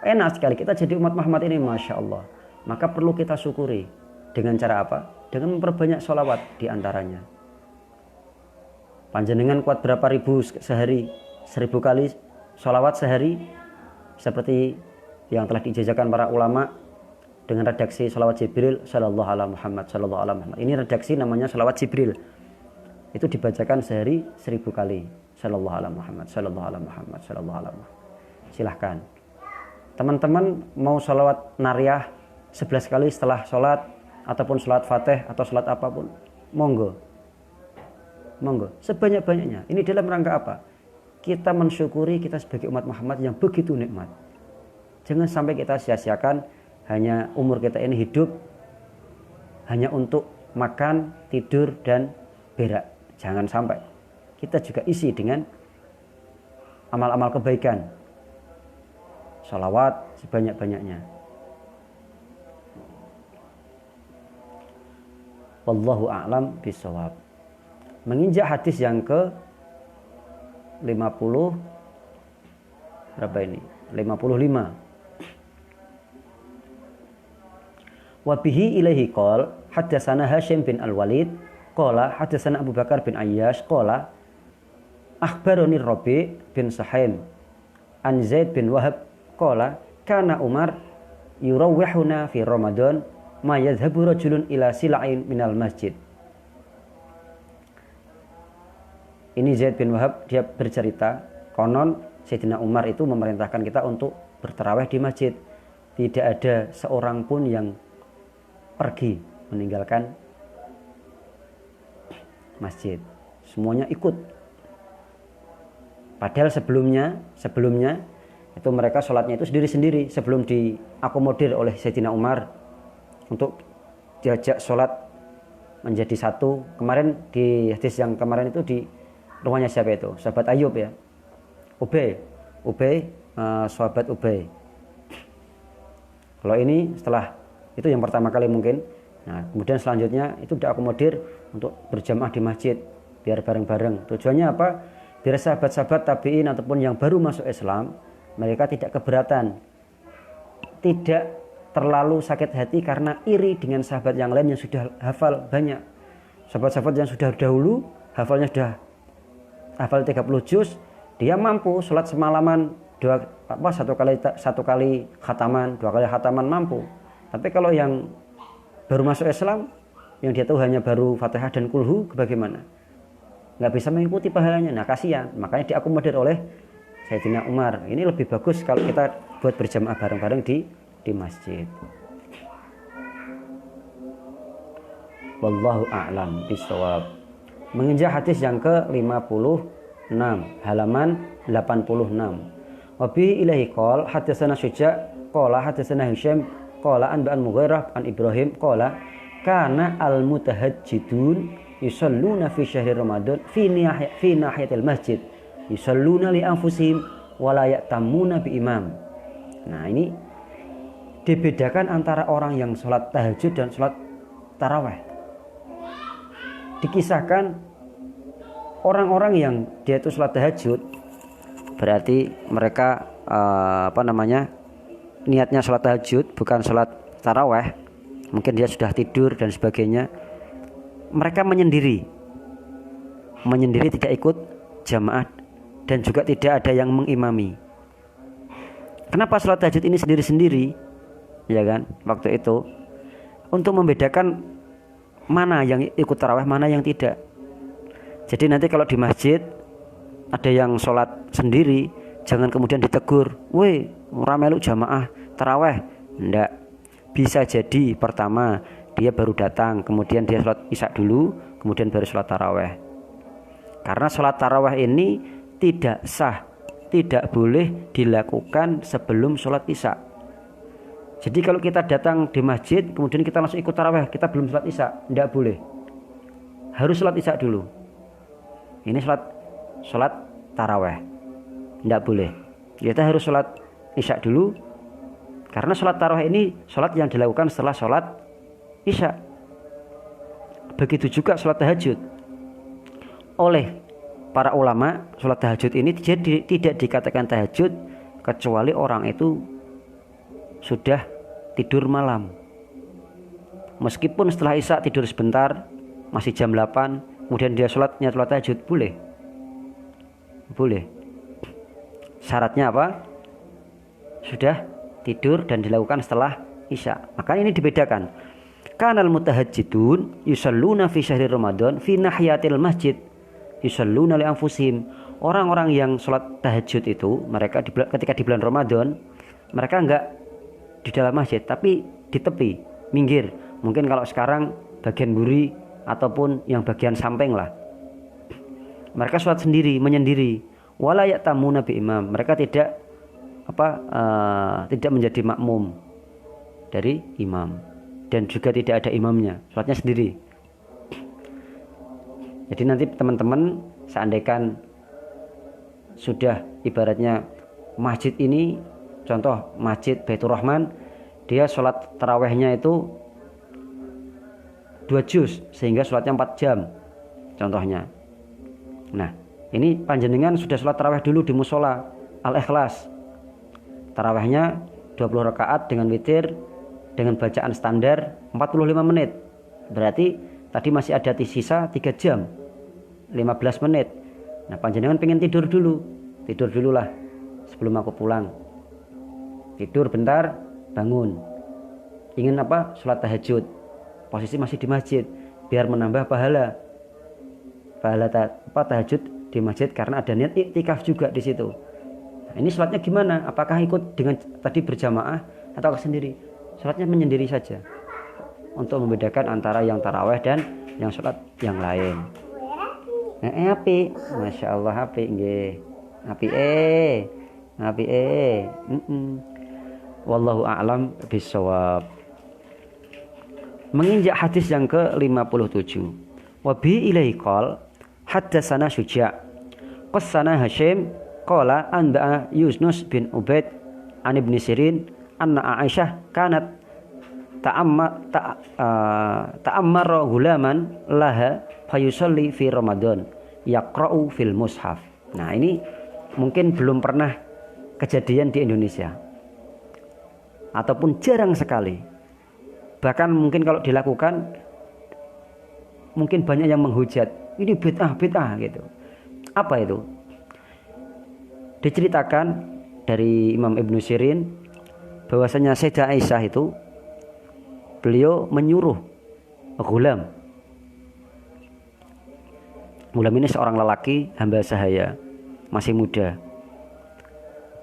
Enak sekali kita jadi umat Muhammad ini, Masya Allah. Maka perlu kita syukuri. Dengan cara apa? Dengan memperbanyak sholawat di antaranya. Panjenengan kuat berapa ribu sehari? 1000 kali sholawat sehari. Seperti yang telah dijajakan para ulama dengan redaksi sholawat Jibril sallallahu ala Muhammad sallallahu ala Muhammad. Ini redaksi namanya sholawat Jibril. Itu dibacakan sehari 1000 kali. Sallallahu ala Muhammad sallallahu ala Muhammad sallallahu ala Muhammad. Silahkan. Teman-teman mau sholawat nariyah 11 kali setelah sholat ataupun sholat fatih atau sholat apapun, monggo sebanyak-banyaknya. Ini dalam rangka apa? Kita mensyukuri kita sebagai umat Muhammad yang begitu nikmat. Jangan sampai kita sia-siakan hanya umur kita ini hidup hanya untuk makan, tidur, dan berak. Jangan sampai. Kita juga isi dengan amal-amal kebaikan. Sholawat sebanyak-banyaknya. Wallahu a'lam bishawab. Menginjak hadis yang ke 50 berapa ini? 55. Wa bihi ilaihi qol haddatsana Hasyim bin Al-Walid qala haddatsana Abu Bakar bin Ayyash qala akhbarani Rabi bin Sahim an Zaid bin Wahab qala kana Umar yurawwihuna fi Ramadan ma yadhhabu rajulun ila sila'in minal masjid. Ini Zaid bin Wahab, dia bercerita konon Sayyidina Umar itu memerintahkan kita untuk bertarawih di masjid. Tidak ada seorang pun yang pergi meninggalkan masjid. Semuanya ikut. Padahal sebelumnya itu mereka sholatnya itu sendiri-sendiri sebelum diakomodir oleh Sayyidina Umar untuk diajak sholat menjadi satu. Kemarin di hadis yang kemarin itu di rumahnya siapa itu? Sahabat Ayub ya. Ubay, sahabat Ubay. Kalau ini setelah itu yang pertama kali mungkin. Nah, kemudian selanjutnya itu diakomodir untuk berjamaah di masjid biar bareng-bareng. Tujuannya apa? Biar sahabat-sahabat tabi'in ataupun yang baru masuk Islam, mereka tidak keberatan, tidak terlalu sakit hati karena iri dengan sahabat yang lain yang sudah hafal banyak. Sahabat-sahabat yang sudah dahulu hafalnya sudah hafal 30 juz, dia mampu sholat semalaman satu kali khataman, 2 kali khataman mampu. Tapi kalau yang baru masuk Islam, yang dia tahu hanya baru Fatihah dan Kulhu, bagaimana? Nggak bisa mengikuti pahalanya. Nah, kasihan. Makanya diakomodir oleh Sayyidina Umar. Ini lebih bagus kalau kita buat berjamaah bareng-bareng di masjid. Wallahu a'lam bishawab. Menginjak hadis yang ke-56, halaman 86. Wa bihi ilaihi qol hadatsana Syuja' qala hadatsana Hisham qala an Mughirah an Ibrahim qala kana al-mutahajjidun yusalluna fi syahri Ramadan fi nahiyatil masjid yusalluna li anfusihim wa la ya'tamuna bi imam. Nah, ini dibedakan antara orang yang sholat tahajud dan sholat tarawih. Dikisahkan orang-orang yang dia itu sholat tahajud, berarti mereka niatnya sholat tahajud bukan sholat tarawih. Mungkin dia sudah tidur dan sebagainya. Mereka menyendiri tidak ikut jamaah dan juga tidak ada yang mengimami. Kenapa sholat tahajud ini sendiri-sendiri? Ya kan, waktu itu untuk membedakan mana yang ikut tarawih, mana yang tidak. Jadi nanti kalau di masjid ada yang sholat sendiri, jangan kemudian ditegur, "Woi, ora melu jamaah tarawih." Enggak. Bisa jadi pertama dia baru datang, kemudian dia sholat isya dulu, kemudian baru sholat tarawih. Karena sholat tarawih ini tidak sah, tidak boleh dilakukan sebelum sholat isya. Jadi kalau kita datang di masjid kemudian kita langsung ikut tarawih, kita belum sholat isya, tidak boleh. Harus sholat isya dulu. Ini sholat tarawih, tidak boleh. Kita harus sholat isya dulu, karena sholat tarawih ini sholat yang dilakukan setelah sholat isya. Begitu juga sholat tahajud. Oleh para ulama, sholat tahajud ini tidak dikatakan tahajud kecuali orang itu sudah tidur malam. Meskipun setelah isya tidur sebentar, masih jam 8, kemudian dia sholat tahajud, boleh. Boleh. Syaratnya apa? Sudah tidur dan dilakukan setelah isya. Maka ini dibedakan. Kanal mutahajjidun yusalluna fi syahri Ramadan fi nahiyatil masjid yusalluna li anfusihim. Orang-orang yang sholat tahajud itu, mereka ketika di bulan Ramadan, mereka enggak di dalam masjid, tapi di tepi, minggir. Mungkin kalau sekarang bagian buri ataupun yang bagian samping lah. Mereka sholat sendiri, menyendiri. Wala ya'tamuna bi imam. Mereka tidak menjadi makmum dari imam, dan juga tidak ada imamnya, sholatnya sendiri. Jadi nanti teman-teman seandainya sudah ibaratnya masjid ini, contoh Masjid Baitur Rahman, dia sholat tarawehnya itu 2 juz sehingga sholatnya 4 jam contohnya. Nah, ini panjenengan sudah sholat taraweh dulu di musola Al-Ikhlas, tarawehnya 20 rakaat dengan witir dengan bacaan standar 45 menit. Berarti tadi masih ada sisa 3 jam 15 menit. Nah, panjenengan pengen tidur dululah sebelum aku pulang. Tidur bentar, bangun. Ingin sholat tahajud. Posisi masih di masjid biar menambah pahala tahajud di masjid, karena ada niat iktikaf juga di situ. Nah, ini sholatnya gimana? Apakah ikut dengan tadi berjamaah atau sendiri? Sholatnya menyendiri saja, untuk membedakan antara yang taraweh dan yang sholat yang lain. Api, masya Allah, api nggih, api wallahu a'lam bishawab. Menginjak hadis yang ke-57. Wa bi ilaihi qol haddatsana Syuja' qassana Hashim qala anda Yunus bin Ubaid an Ibnu Sirin anna Aisyah kanat ta'ammara gulaman laha fayusalli fi Ramadan yaqra'u fil mushaf. Nah, ini mungkin belum pernah kejadian di Indonesia, ataupun jarang sekali. Bahkan mungkin kalau dilakukan mungkin banyak yang menghujat, ini bid'ah gitu. Apa itu? Diceritakan dari Imam Ibnu Sirin bahwasanya Sayyidah Aisyah itu beliau menyuruh Ghulam ini seorang lelaki hamba sahaya, masih muda.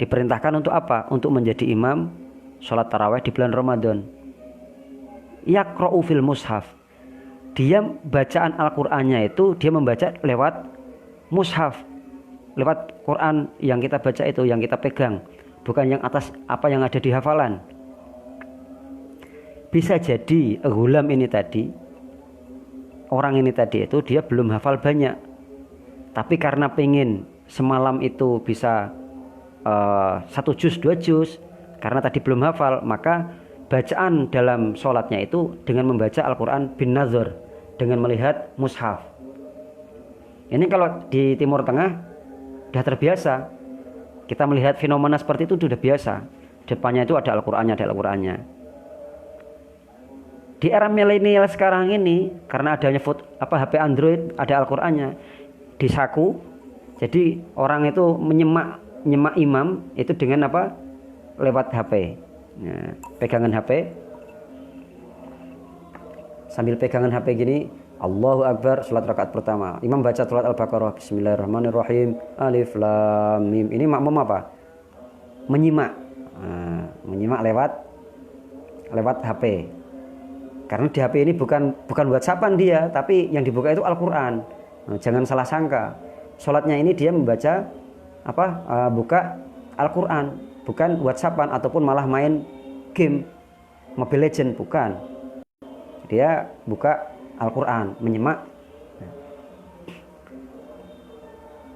Diperintahkan untuk apa? Untuk menjadi imam sholat taraweh di bulan Ramadan. Yaqra'u fil mushaf. Dia bacaan Al-Qur'annya itu dia membaca lewat mushaf, lewat Quran yang kita baca itu, yang kita pegang, bukan yang atas apa yang ada di hafalan. Bisa jadi Ghulam ini tadi, orang ini tadi itu dia belum hafal banyak, tapi karena pengen semalam itu bisa 1 juz 2 juz, karena tadi belum hafal, maka bacaan dalam sholatnya itu dengan membaca Al-Quran bin nazar, dengan melihat mushaf. Ini kalau di Timur Tengah sudah terbiasa, kita melihat fenomena seperti itu sudah biasa. Depannya itu ada Al-Qurannya. Di era milenial sekarang ini, karena adanya HP Android, ada Al-Qur'annya di saku. Jadi orang itu menyemak imam itu dengan apa? Lewat HP. Nah, pegangan HP. Sambil pegangan HP gini, Allahu Akbar, salat rakaat pertama. Imam baca surat Al-Baqarah, Bismillahirrahmanirrahim, Alif Lam Mim. Ini makmum apa? Menyimak. Nah, menyimak lewat HP. Karena di HP ini bukan WhatsAppan dia, tapi yang dibuka itu Al-Quran. Nah, jangan salah sangka. Sholatnya ini dia membaca buka Al-Quran, bukan WhatsAppan ataupun malah main game Mobile Legend, bukan. Dia buka Al-Quran, menyimak.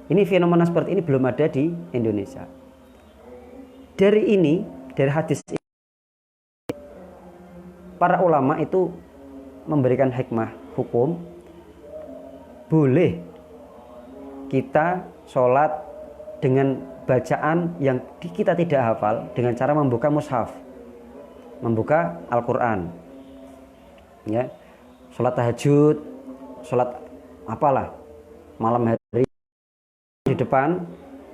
Ini fenomena seperti ini belum ada di Indonesia. Dari hadis ini, para ulama itu memberikan hikmah hukum, boleh kita sholat dengan bacaan yang kita tidak hafal dengan cara membuka mushaf, membuka Al-Quran, ya, sholat tahajud, sholat apalah malam hari di depan.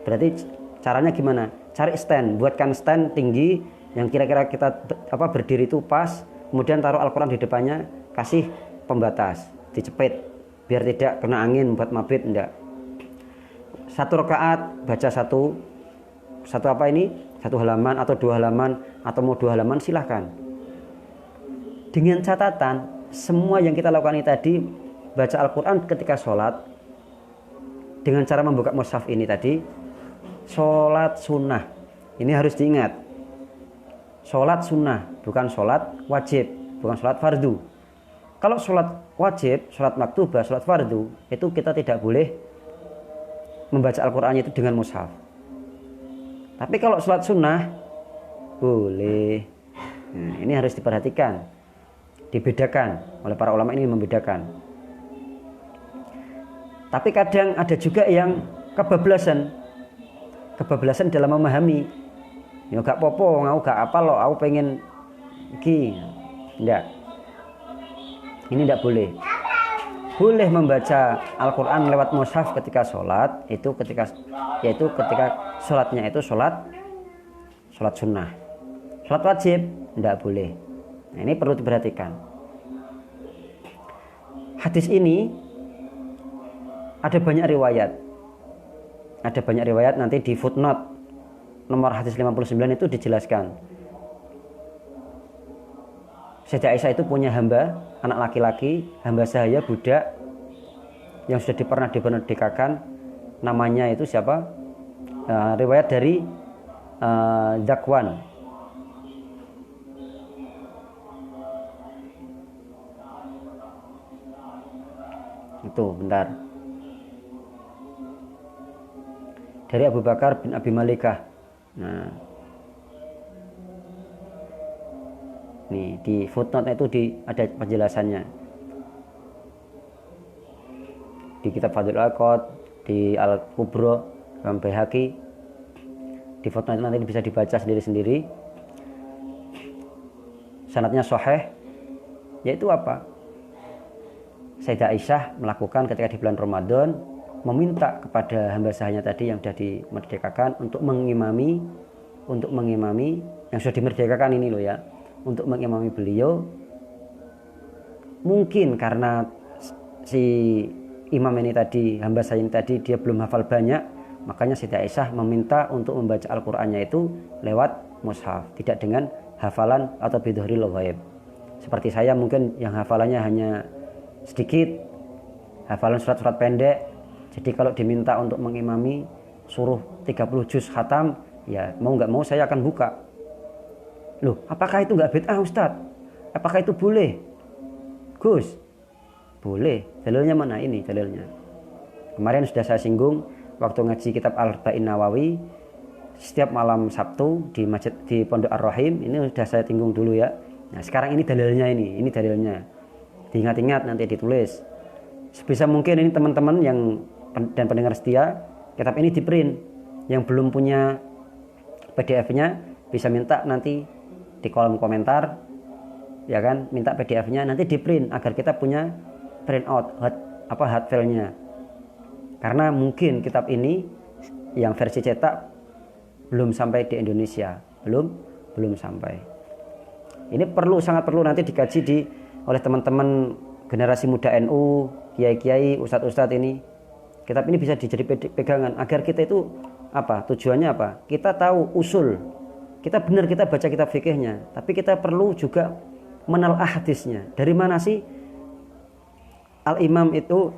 Berarti caranya gimana? Cari stand, buatkan stand tinggi yang kira-kira kita berdiri itu pas, kemudian taruh Al-Quran di depannya, kasih pembatas, dicepit biar tidak kena angin buat mabit, enggak. Satu rakaat baca satu halaman atau 2 halaman, atau mau 2 halaman silahkan. Dengan catatan semua yang kita lakukan ini tadi, baca Al-Quran ketika sholat dengan cara membuka mushaf ini tadi, sholat sunnah. Ini harus diingat, sholat sunnah, bukan sholat wajib, bukan sholat fardu. Kalau sholat wajib, sholat maktubah, sholat fardu, itu kita tidak boleh membaca Al-Qurannya itu dengan mushaf. Tapi kalau sholat sunnah boleh. Nah, ini harus diperhatikan, dibedakan oleh para ulama, ini membedakan. Tapi kadang ada juga yang kebablasan dalam memahami. Ya gak popo, aku gak apa lo, aku pengen iki. Enggak. Ini enggak boleh. Boleh membaca Al-Quran lewat mushaf ketika sholat, yaitu ketika sholatnya itu sholat sunnah. Sholat wajib enggak boleh. Nah, ini perlu diperhatikan. Hadis ini ada banyak riwayat. Nanti di footnote nomor hadis 59 itu dijelaskan. Sayyidah Aisyah itu punya hamba, anak laki-laki, hamba sahaya, budak yang sudah pernah dimerdekakan. Namanya itu siapa? Riwayat dari Zakwan. Itu bentar. Dari Abu Bakar bin Abi Malikah. Nah, nih di footnote itu ada penjelasannya. Di kitab Fadhil Al-Qad, di Al-Kubro, Imam Baihaqi. Di footnote itu nanti bisa dibaca sendiri-sendiri. Sanadnya sahih, yaitu apa? Sayyidah Aisyah melakukan ketika di bulan Ramadan, meminta kepada hamba sahanya tadi yang sudah dimerdekakan untuk mengimami yang sudah dimerdekakan ini loh ya, untuk mengimami beliau. Mungkin karena si imam ini tadi, hamba sahanya ini tadi, dia belum hafal banyak, makanya Sayyidah Aisyah meminta untuk membaca Al-Qur'annya itu lewat mushaf, tidak dengan hafalan atau bidhuril ghaib. Seperti saya mungkin yang hafalannya hanya sedikit, hafalan surat-surat pendek. Jadi kalau diminta untuk mengimami suruh 30 juz khatam, ya mau nggak mau saya akan buka. Loh, apakah itu nggak bid'ah Ustadz? Apakah itu boleh? Gus, boleh. Dalilnya mana ini dalilnya? Kemarin sudah saya singgung waktu ngaji kitab Al-Arba'in Nawawi, setiap malam Sabtu di masjid di Pondok Ar-Rahim, ini sudah saya singgung dulu ya. Nah sekarang ini dalilnya, ini dalilnya. Diingat-ingat nanti ditulis. Sebisa mungkin ini teman-teman yang dan pendengar setia, kitab ini di print. Yang belum punya PDF-nya bisa minta nanti di kolom komentar, ya kan, minta PDF-nya nanti di print agar kita punya print out hard file-nya. Karena mungkin kitab ini yang versi cetak belum sampai di Indonesia, belum sampai. Ini sangat perlu nanti dikaji oleh teman-teman generasi muda NU, kiai-kiai, ustadz-ustadz ini. Kitab ini bisa dijadi pegangan agar kita itu tujuannya apa? Kita tahu usul. Kita baca kitab fikihnya, tapi kita perlu juga menelaah hadisnya. Dari mana sih al-imam itu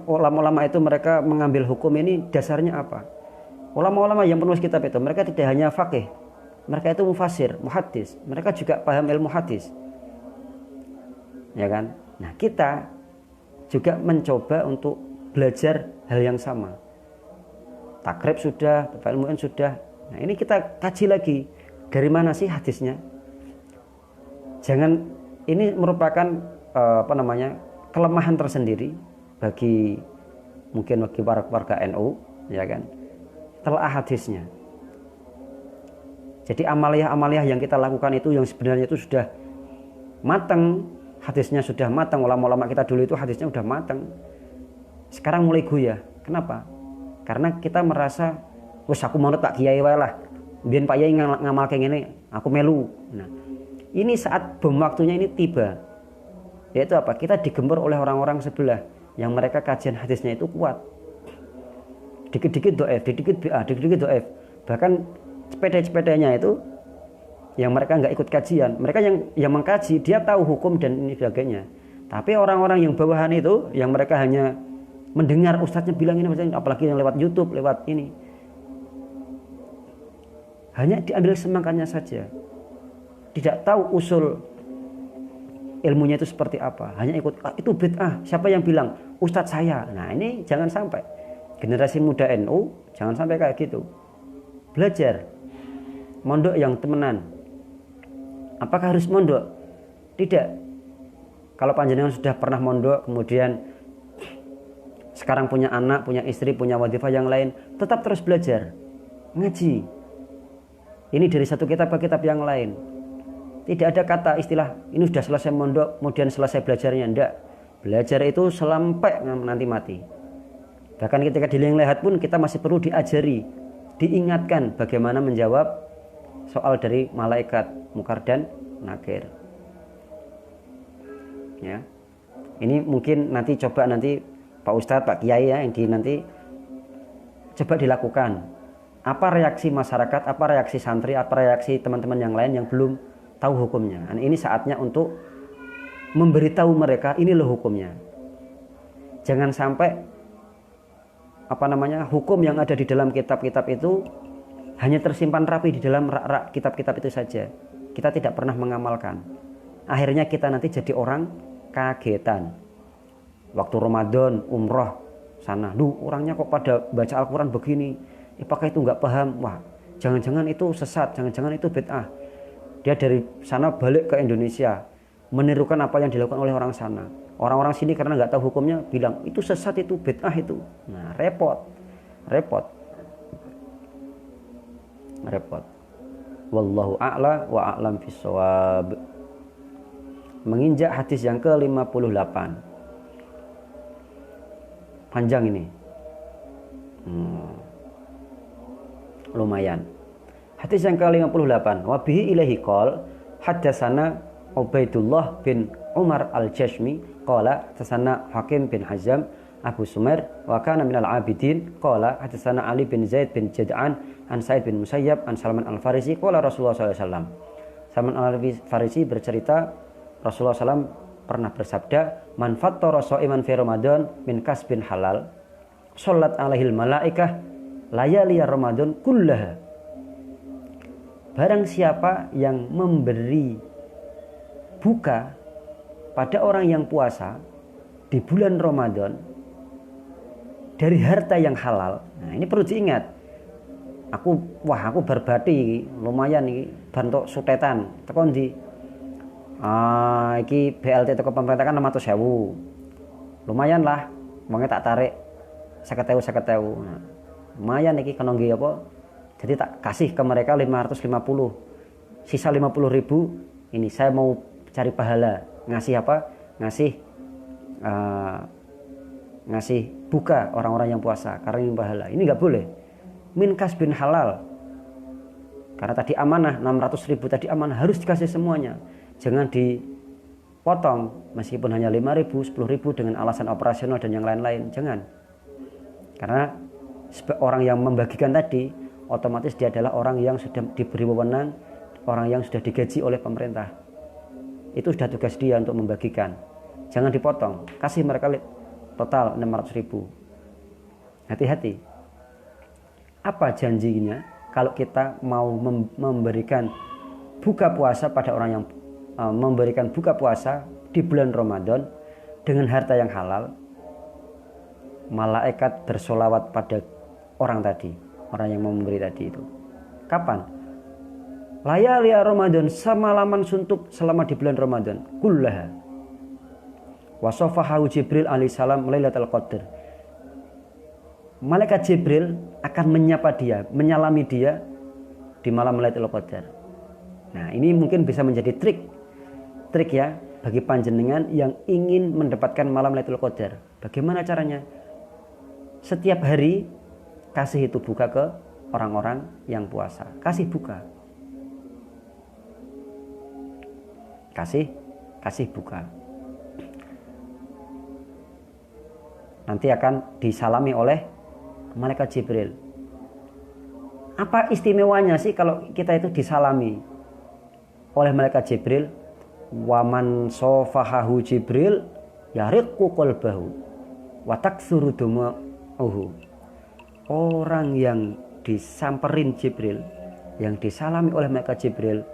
ulama-ulama itu mereka mengambil hukum ini dasarnya apa? Ulama-ulama yang penulis kitab itu mereka tidak hanya fakih, mereka itu mufasir, muhaddis, mereka juga paham ilmu hadis. Ya kan? Nah, kita juga mencoba untuk belajar hal yang sama. Takrib sudah, ilmu sudah. Nah, ini kita kaji lagi. Dari mana sih hadisnya? Jangan, ini merupakan kelemahan tersendiri bagi warga NU, ya kan? Telah hadisnya. Jadi amaliyah yang kita lakukan itu yang sebenarnya itu sudah matang, hadisnya sudah matang. Ulama-ulama kita dulu itu hadisnya sudah matang. Sekarang mulai goyah. Kenapa? Karena kita merasa, wes aku manut Pak Kiai wae lah. Biyen Pak Kiai ngamal kayak gini, aku melu. Nah, ini saat bom waktunya ini tiba. Yaitu apa? Kita digempur oleh orang-orang sebelah yang mereka kajian hadisnya itu kuat. Dikit-dikit do'ef, dikit-dikit bi'ah, dikit-dikit do'ef. Bahkan sepeda-sepedanya itu yang mereka nggak ikut kajian, mereka yang mengkaji, dia tahu hukum dan ini sebagainya. Tapi orang-orang yang bawahan itu, yang mereka hanya mendengar ustadznya bilang ini, apalagi yang lewat YouTube, lewat ini, hanya diambil semangkanya saja, tidak tahu usul ilmunya itu seperti apa, hanya ikut itu bid'ah, siapa yang bilang? Ustadz saya. Nah, ini jangan sampai generasi muda NU jangan sampai kayak gitu. Belajar, mondok yang temenan. Apakah harus mondok? Tidak. Kalau panjenengan sudah pernah mondok, kemudian sekarang punya anak, punya istri, punya wadifah yang lain, tetap terus belajar, ngaji. Ini dari satu kitab ke kitab yang lain. Tidak ada kata istilah ini sudah selesai mondok, kemudian selesai belajarnya. Tidak. Belajar itu sampai nanti mati. Bahkan ketika di liang lahat pun kita masih perlu diajari, diingatkan bagaimana menjawab soal dari malaikat Munkar dan Nakir. Ya. Ini mungkin nanti coba Pak Ustadz, Pak Kiai ya, yang nanti coba dilakukan. Apa reaksi masyarakat, apa reaksi santri, apa reaksi teman-teman yang lain yang belum tahu hukumnya. Nah, ini saatnya untuk memberitahu mereka ini loh hukumnya. Jangan sampai hukum yang ada di dalam kitab-kitab itu hanya tersimpan rapi di dalam rak-rak kitab-kitab itu saja. Kita tidak pernah mengamalkan. Akhirnya kita nanti jadi orang kagetan. Waktu Ramadan, umroh sana, orangnya kok pada baca Al-Quran begini, apakah itu nggak paham? Wah, jangan-jangan itu sesat, jangan-jangan itu bid'ah. Dia dari sana balik ke Indonesia, menirukan apa yang dilakukan oleh orang sana. Orang-orang sini karena nggak tahu hukumnya bilang itu sesat, itu bid'ah itu. Nah, repot. Wallahu a'la wa a'lam fishawab. Menginjak hadis yang ke-58. Panjang ini. Lumayan. Hadis yang ke-58. Wa bihi ilaihi qol haddatsana Ubaidullah bin Umar al-Jashmi qala haddatsana Hakim bin Hazam Abu Sumair wa kana minal abidin qala haddatsana Ali bin Zaid bin Jad'an an Sa'id bin Musayyab an Salman al-Farisi qala Rasulullah sallallahu alaihi wasallam. Salman al-Farisi bercerita Rasulullah SAW pernah bersabda, man fattara sha'iman fi Ramadan min kasbin halal shollat alaihil malaikah layali Ramadan kullaha. Barang siapa yang memberi buka pada orang yang puasa di bulan Ramadan dari harta yang halal. Nah, ini perlu diingat. Aku berbati lumayan iki bantuk sutetan teko ndi? Iki BLT teko pemerintah kan 600.000. Lumayan lah, wongnya tak tarik 50.000. Nah, lumayan iki kena nggih apa? Jadi tak kasih ke mereka 550. Sisa 50.000 ini saya mau cari pahala. Ngasih apa? Ngasih buka orang-orang yang puasa karena ini pahala. Ini enggak boleh. Min kasbin halal. Karena tadi amanah 600.000 tadi amanah harus dikasih semuanya. Jangan dipotong meskipun hanya 5.000, 10.000 dengan alasan operasional dan yang lain-lain. Jangan. Karena orang yang membagikan tadi otomatis dia adalah orang yang sudah diberi wewenang, orang yang sudah digaji oleh pemerintah. Itu sudah tugas dia untuk membagikan. Jangan dipotong. Kasih mereka total 600.000. Hati-hati. Apa janjinya? kalau kita mau memberikan buka puasa pada orang yang memberikan buka puasa di bulan Ramadan dengan harta yang halal, malaikat bersolawat pada orang tadi, orang yang mau memberi tadi itu. Kapan? Layali Ramadan, semalaman suntuk selama di bulan Ramadan. Kullaha. Wasofahahu Jibril alaihissalam Lailatul Qadar. Malaikat Jibril akan menyapa dia, menyalami dia di malam Lailatul Qadar. Nah, ini mungkin bisa menjadi trik ya bagi panjenengan yang ingin mendapatkan malam Lailatul Qadar. Bagaimana caranya? Setiap hari kasih itu buka ke orang-orang yang puasa. Kasih buka. Kasih buka. Nanti akan disalami oleh malaikat Jibril. Apa istimewanya sih kalau kita itu disalami oleh malaikat Jibril? Waman sofahahu Jibril yariqu qalbahu wa taksuru duma'uhu. Orang yang disamperin Jibril, yang disalami oleh malaikat Jibril,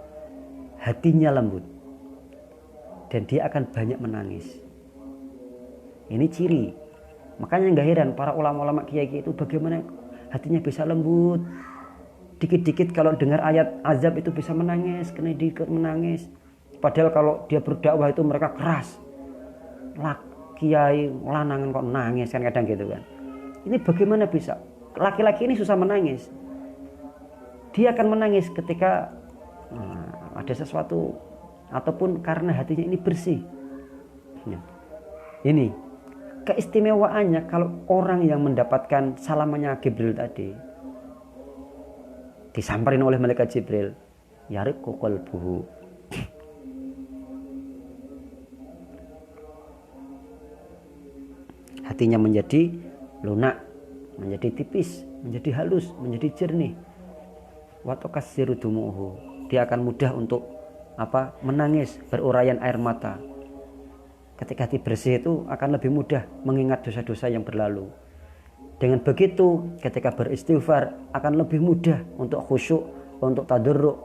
hatinya lembut dan dia akan banyak menangis. Ini ciri. Makanya nggak heran para ulama-ulama kiai itu bagaimana hatinya bisa lembut. Dikit-dikit kalau dengar ayat azab itu bisa menangis, kena dikit menangis. Padahal kalau dia berdakwah itu mereka keras. Kiai lanangan kok nangis kan kadang gitu kan. Ini bagaimana bisa? Laki-laki ini susah menangis. Dia akan menangis ketika ada sesuatu ataupun karena hatinya ini bersih. Ini keistimewaannya kalau orang yang mendapatkan salamannya Jibril tadi disamperin oleh malaikat Jibril, yariqu qalbuhu. Hatinya menjadi lunak, menjadi tipis, menjadi halus, menjadi jernih. Wa tukassiru dumu'uhu. Dia akan mudah untuk menangis, berurayan air mata. Ketika hati bersih itu akan lebih mudah mengingat dosa-dosa yang berlalu. Dengan begitu ketika beristighfar akan lebih mudah untuk khusyuk, untuk tadarruk.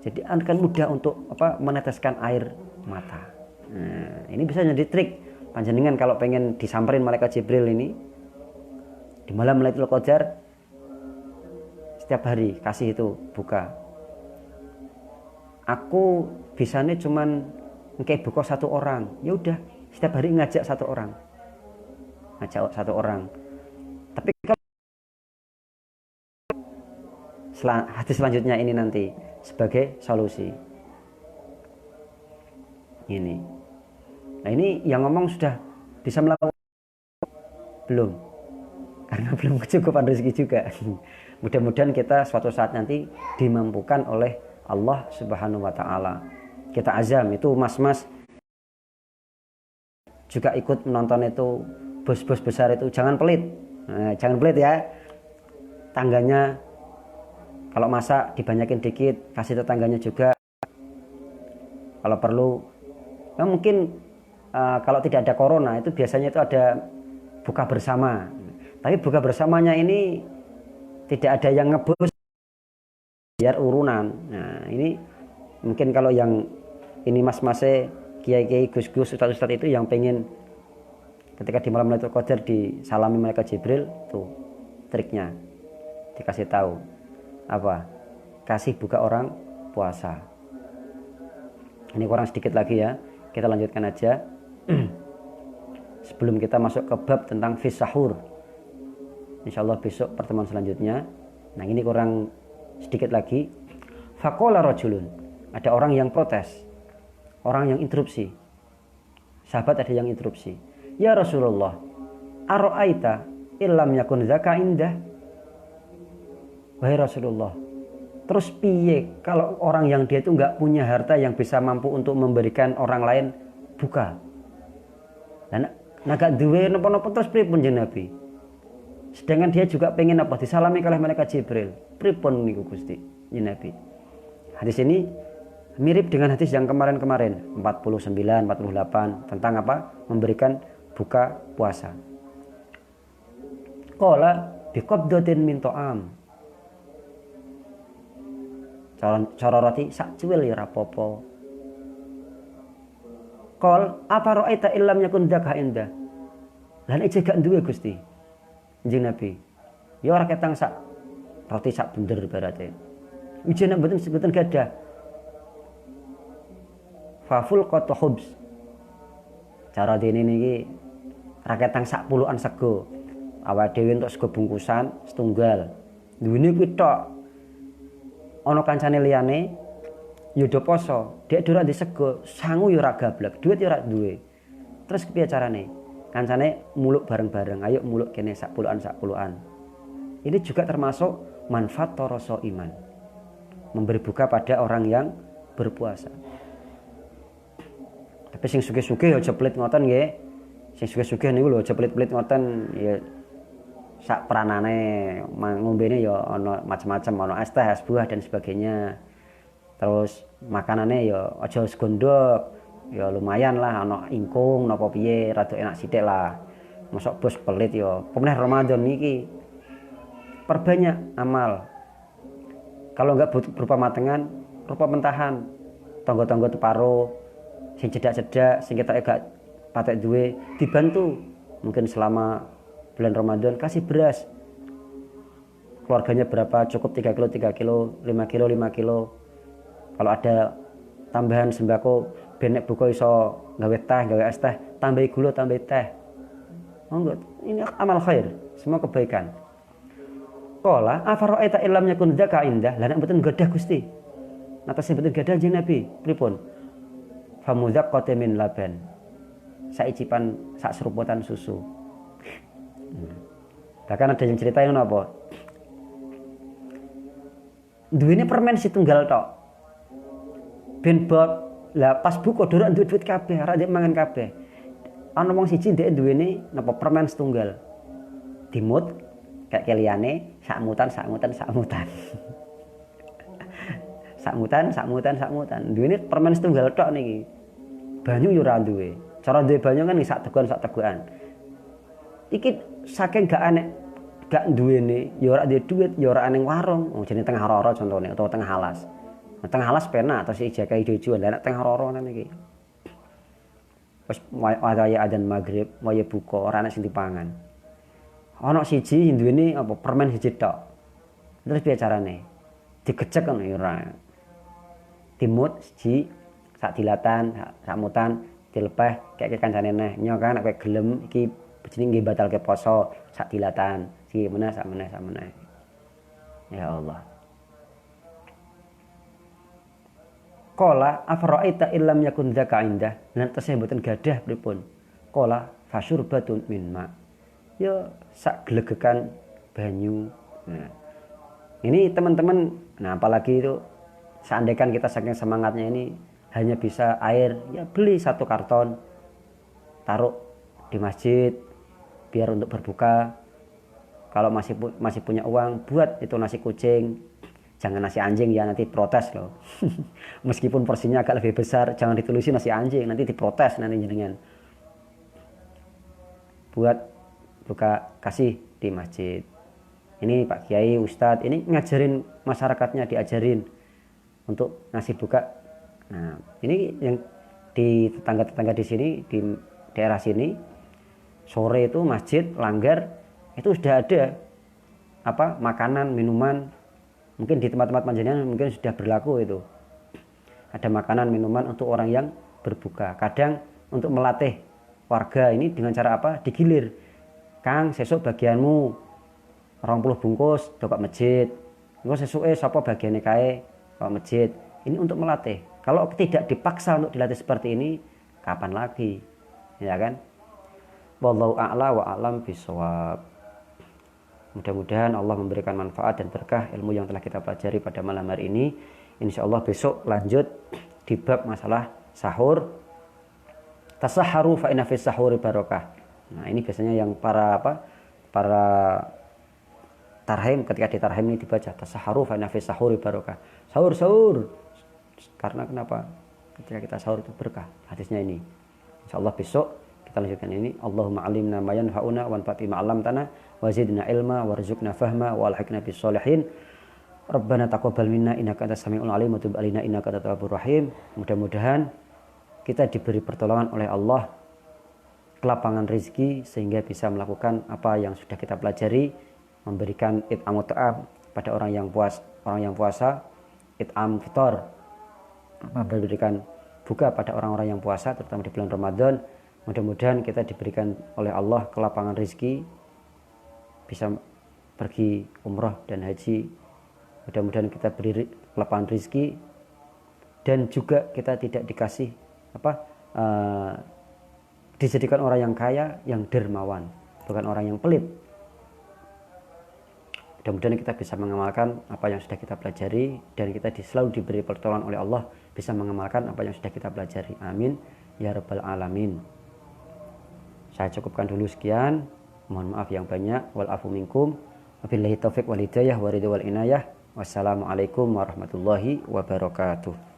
Jadi akan mudah untuk meneteskan air mata. Nah, ini bisa jadi trik panjenengan kalau pengen disamperin malaikat Jibril ini di malam Lailatul Qadar. Setiap hari kasih itu buka. Aku bisanya cuman ngekei buka satu orang, ya udah setiap hari ngajak satu orang. Tapi kalau hadis selanjutnya ini nanti sebagai solusi. Ini. Nah, ini yang ngomong sudah bisa melakukan belum? Karena belum kecukupan rezeki juga. Mudah-mudahan kita suatu saat nanti dimampukan oleh Allah Subhanahu wa taala. Kita azam itu mas-mas juga ikut menonton itu, bos-bos besar itu jangan pelit. Nah, jangan pelit ya. Tangganya kalau masak dibanyakin dikit, kasih tetangganya juga. Kalau perlu, mungkin kalau tidak ada corona itu biasanya itu ada buka bersama. Tapi buka bersamanya ini tidak ada yang ngebus biar urunan. Nah, ini mungkin kalau yang ini mas-masnya kiai-kiai gus-gus ustadz-ustadz itu yang pengen ketika di malam Lailatul Qadar disalami malaikat Jibril, tuh triknya dikasih tahu kasih buka orang puasa. Ini kurang sedikit lagi ya, kita lanjutkan aja sebelum kita masuk ke bab tentang fis sahur. Insyaallah besok pertemuan selanjutnya. Nah, ini kurang sedikit lagi. Faqala rajulun, ada orang yang protes, orang yang interupsi. Sahabat ada yang interupsi. Ya Rasulullah, ara'aita illam yakun zaka indah? Wahai Rasulullah, terus piye kalau orang yang dia itu enggak punya harta yang bisa mampu untuk memberikan orang lain buka? Dan nagak duwe napa-napa terus pripun jeneng Nabi? Sedangkan dia juga pengen disalami oleh malaikat Jibril. Pripun niku Gusti jeneng Nabi? Hadis ini mirip dengan hadis yang kemarin-kemarin 49, 48 tentang memberikan buka puasa. Qala biqabdatin min ta'am. cara roti sak cuwil ya ora apa-apa. Qol apa ra'aita illam yakun dzaka indah. Lah nek gak duwe Gusti. Kanjeng Nabi. Ya ora ketang sak roti sak bunder berarti. Ujane mboten gadah. Faful qatu khubz. Cara dene niki ra ketang sak puluhan sego. Awake dhewe entuk sego bungkusan setunggal. Duwene kuwi tok. Ana kancane liyane ya do poso, dek ora ndek sego, sangu ya ora gablek, duit ya ora duwe. Terus kepiye carane? Kancane muluk bareng-bareng, ayo muluk kene sak puluhan. Ini juga termasuk manfaat toroso iman. Memberi buka pada orang yang berpuasa. Tapi sing sugih-sugih aja pelit ngoten nggih. Sing sugih-sugih niku lho aja pelit-pelit ngoten ya sak peranane ngombene ya ana macam-macam, ana es teh, es buah dan sebagainya. Terus makanannya ya aja segondok, ya lumayan lah, ana ingkung napa piye, rada enak sithik lah. Mosok bos pelit ya. Pemeneh Ramadan niki perbanyak amal. Kalau enggak berupa matengan, berupa mentahan. Tangga-tangga teparo, sing cedak-cedak, sing ketok gak patek duwe dibantu. Mungkin selama bulan Ramadan kasih beras. Keluarganya berapa? Cukup 3 kilo, 5 kilo. Kalau ada tambahan sembako, benek buka iso gawe teh, gawe es teh, tambahi gula, tambahi teh. Monggo, ini amal khair, semua kebaikan. Qala afara'aita illam yakun dzaka indah, lah nek mboten gadah Gusti. Napa sing mboten gadah Kanjeng Nabi, pripun? Famudzaqqatu min laban. Saicipan sak seruputan susu. Bahkan ada yang ceritain apa? Duwene permen setunggal tok. Ben bot lah pas buka dorok duit kabeh, ora ndek mangan kabeh. Ana wong siji ndek duwene napa permen setunggal. Dimut kayak keliyane sakmutan. sakmutan. Duwene permen setunggal tok niki. Banyu yo ora duwe. Cara duwe banyu kan sak tegukan. Iki saking gak duwene ya ora duwe duit, ya ora ning warung. Jenenge tengah roro contone utawa tengah alas. Tengah alas penak atau si ijaka ijo-ijo lah nek tengah roro nang iki. Wis waya adzan maghrib, waya buka, ora ana sing dipangan. Ana siji sing duwene apa permen siji tok. Terus piye carane? Digecek ngono ya ora. Dimut siji sak dilatan, sak mutan dilepeh kayak kancane neh. Nyo kan nek gelem iki jenenge nggih batalke poso sak dilatan. Siki meneh sak meneh. Ya Allah. Qala afara'aita illam yakun dzaka indah, lan tesih mboten gadah pripun? Qala fasyurbatun min ma. Ya sak glegekan banyu. Nah, ini teman-teman, nah apalagi itu seandainya kita saking semangatnya ini hanya bisa air, ya beli 1 karton, taruh di masjid biar untuk berbuka. Kalau masih punya uang, buat itu nasi kucing. Jangan nasi anjing ya, nanti protes loh. Meskipun porsinya agak lebih besar, jangan ditulisin nasi anjing, nanti diprotes nanti jenengan. Buat buka kasih di masjid. Ini Pak Kiai, Ustadz, ini ngajarin masyarakatnya, diajarin untuk ngasih buka. Nah, ini yang di tetangga-tetangga di sini, di daerah sini, sore itu masjid, langgar, itu sudah ada apa makanan, minuman. Mungkin di tempat-tempat panjenengan mungkin sudah berlaku itu. Ada makanan, minuman untuk orang yang berbuka. Kadang untuk melatih warga ini dengan cara apa? Digilir. Kang, sesuk bagianmu 20 bungkus dokok masjid. Engko sesuke sapa bagiane kae kok masjid. Ini untuk melatih. Kalau tidak dipaksa untuk dilatih seperti ini, kapan lagi? Ya kan? Wallahu a'la wa a'lam bishawab. Mudah-mudahan Allah memberikan manfaat dan berkah ilmu yang telah kita pelajari pada malam hari ini. Insyaallah besok lanjut di bab masalah sahur. Tasahharu fa inna fis sahuri barokah. Nah, ini biasanya yang para tarhim, ketika di tarhim ini dibaca tasahharu fa inna fis sahuri barokah. Sahur. Karena kenapa? Ketika kita sahur itu berkah. Hadisnya ini. Insyaallah besok kita lanjutkan ini. Allahumma alimna ma yanfa'una wa anfa'na ma 'allamtana wa zidna ilma warzuqna fahma wa alhiqna bis solihin. Rabbana taqabbal minna innaka antas samiul alim wa tub alaina innaka antat tawwabur rahim. Mudah-mudahan kita diberi pertolongan oleh Allah, kelapangan rezeki sehingga bisa melakukan apa yang sudah kita pelajari, memberikan it'amut ta'am pada orang yang puasa, it'am fitor, memberikan buka pada orang-orang yang puasa terutama di bulan Ramadan. Mudah-mudahan kita diberikan oleh Allah kelapangan rezeki, bisa pergi umrah dan haji. Mudah-mudahan kita beri lapangan rezeki dan juga kita tidak dikasih dijadikan orang yang kaya, yang dermawan, bukan orang yang pelit. Mudah-mudahan kita bisa mengamalkan apa yang sudah kita pelajari dan kita selalu diberi pertolongan oleh Allah bisa mengamalkan apa yang sudah kita pelajari. Amin ya rabbal alamin. Saya cukupkan dulu sekian. Mohon maaf yang banyak. Wal afu minkum. Wabillahi taufiq wal hidayah wa ridha wal inayah. Wassalamualaikum warahmatullahi wabarakatuh.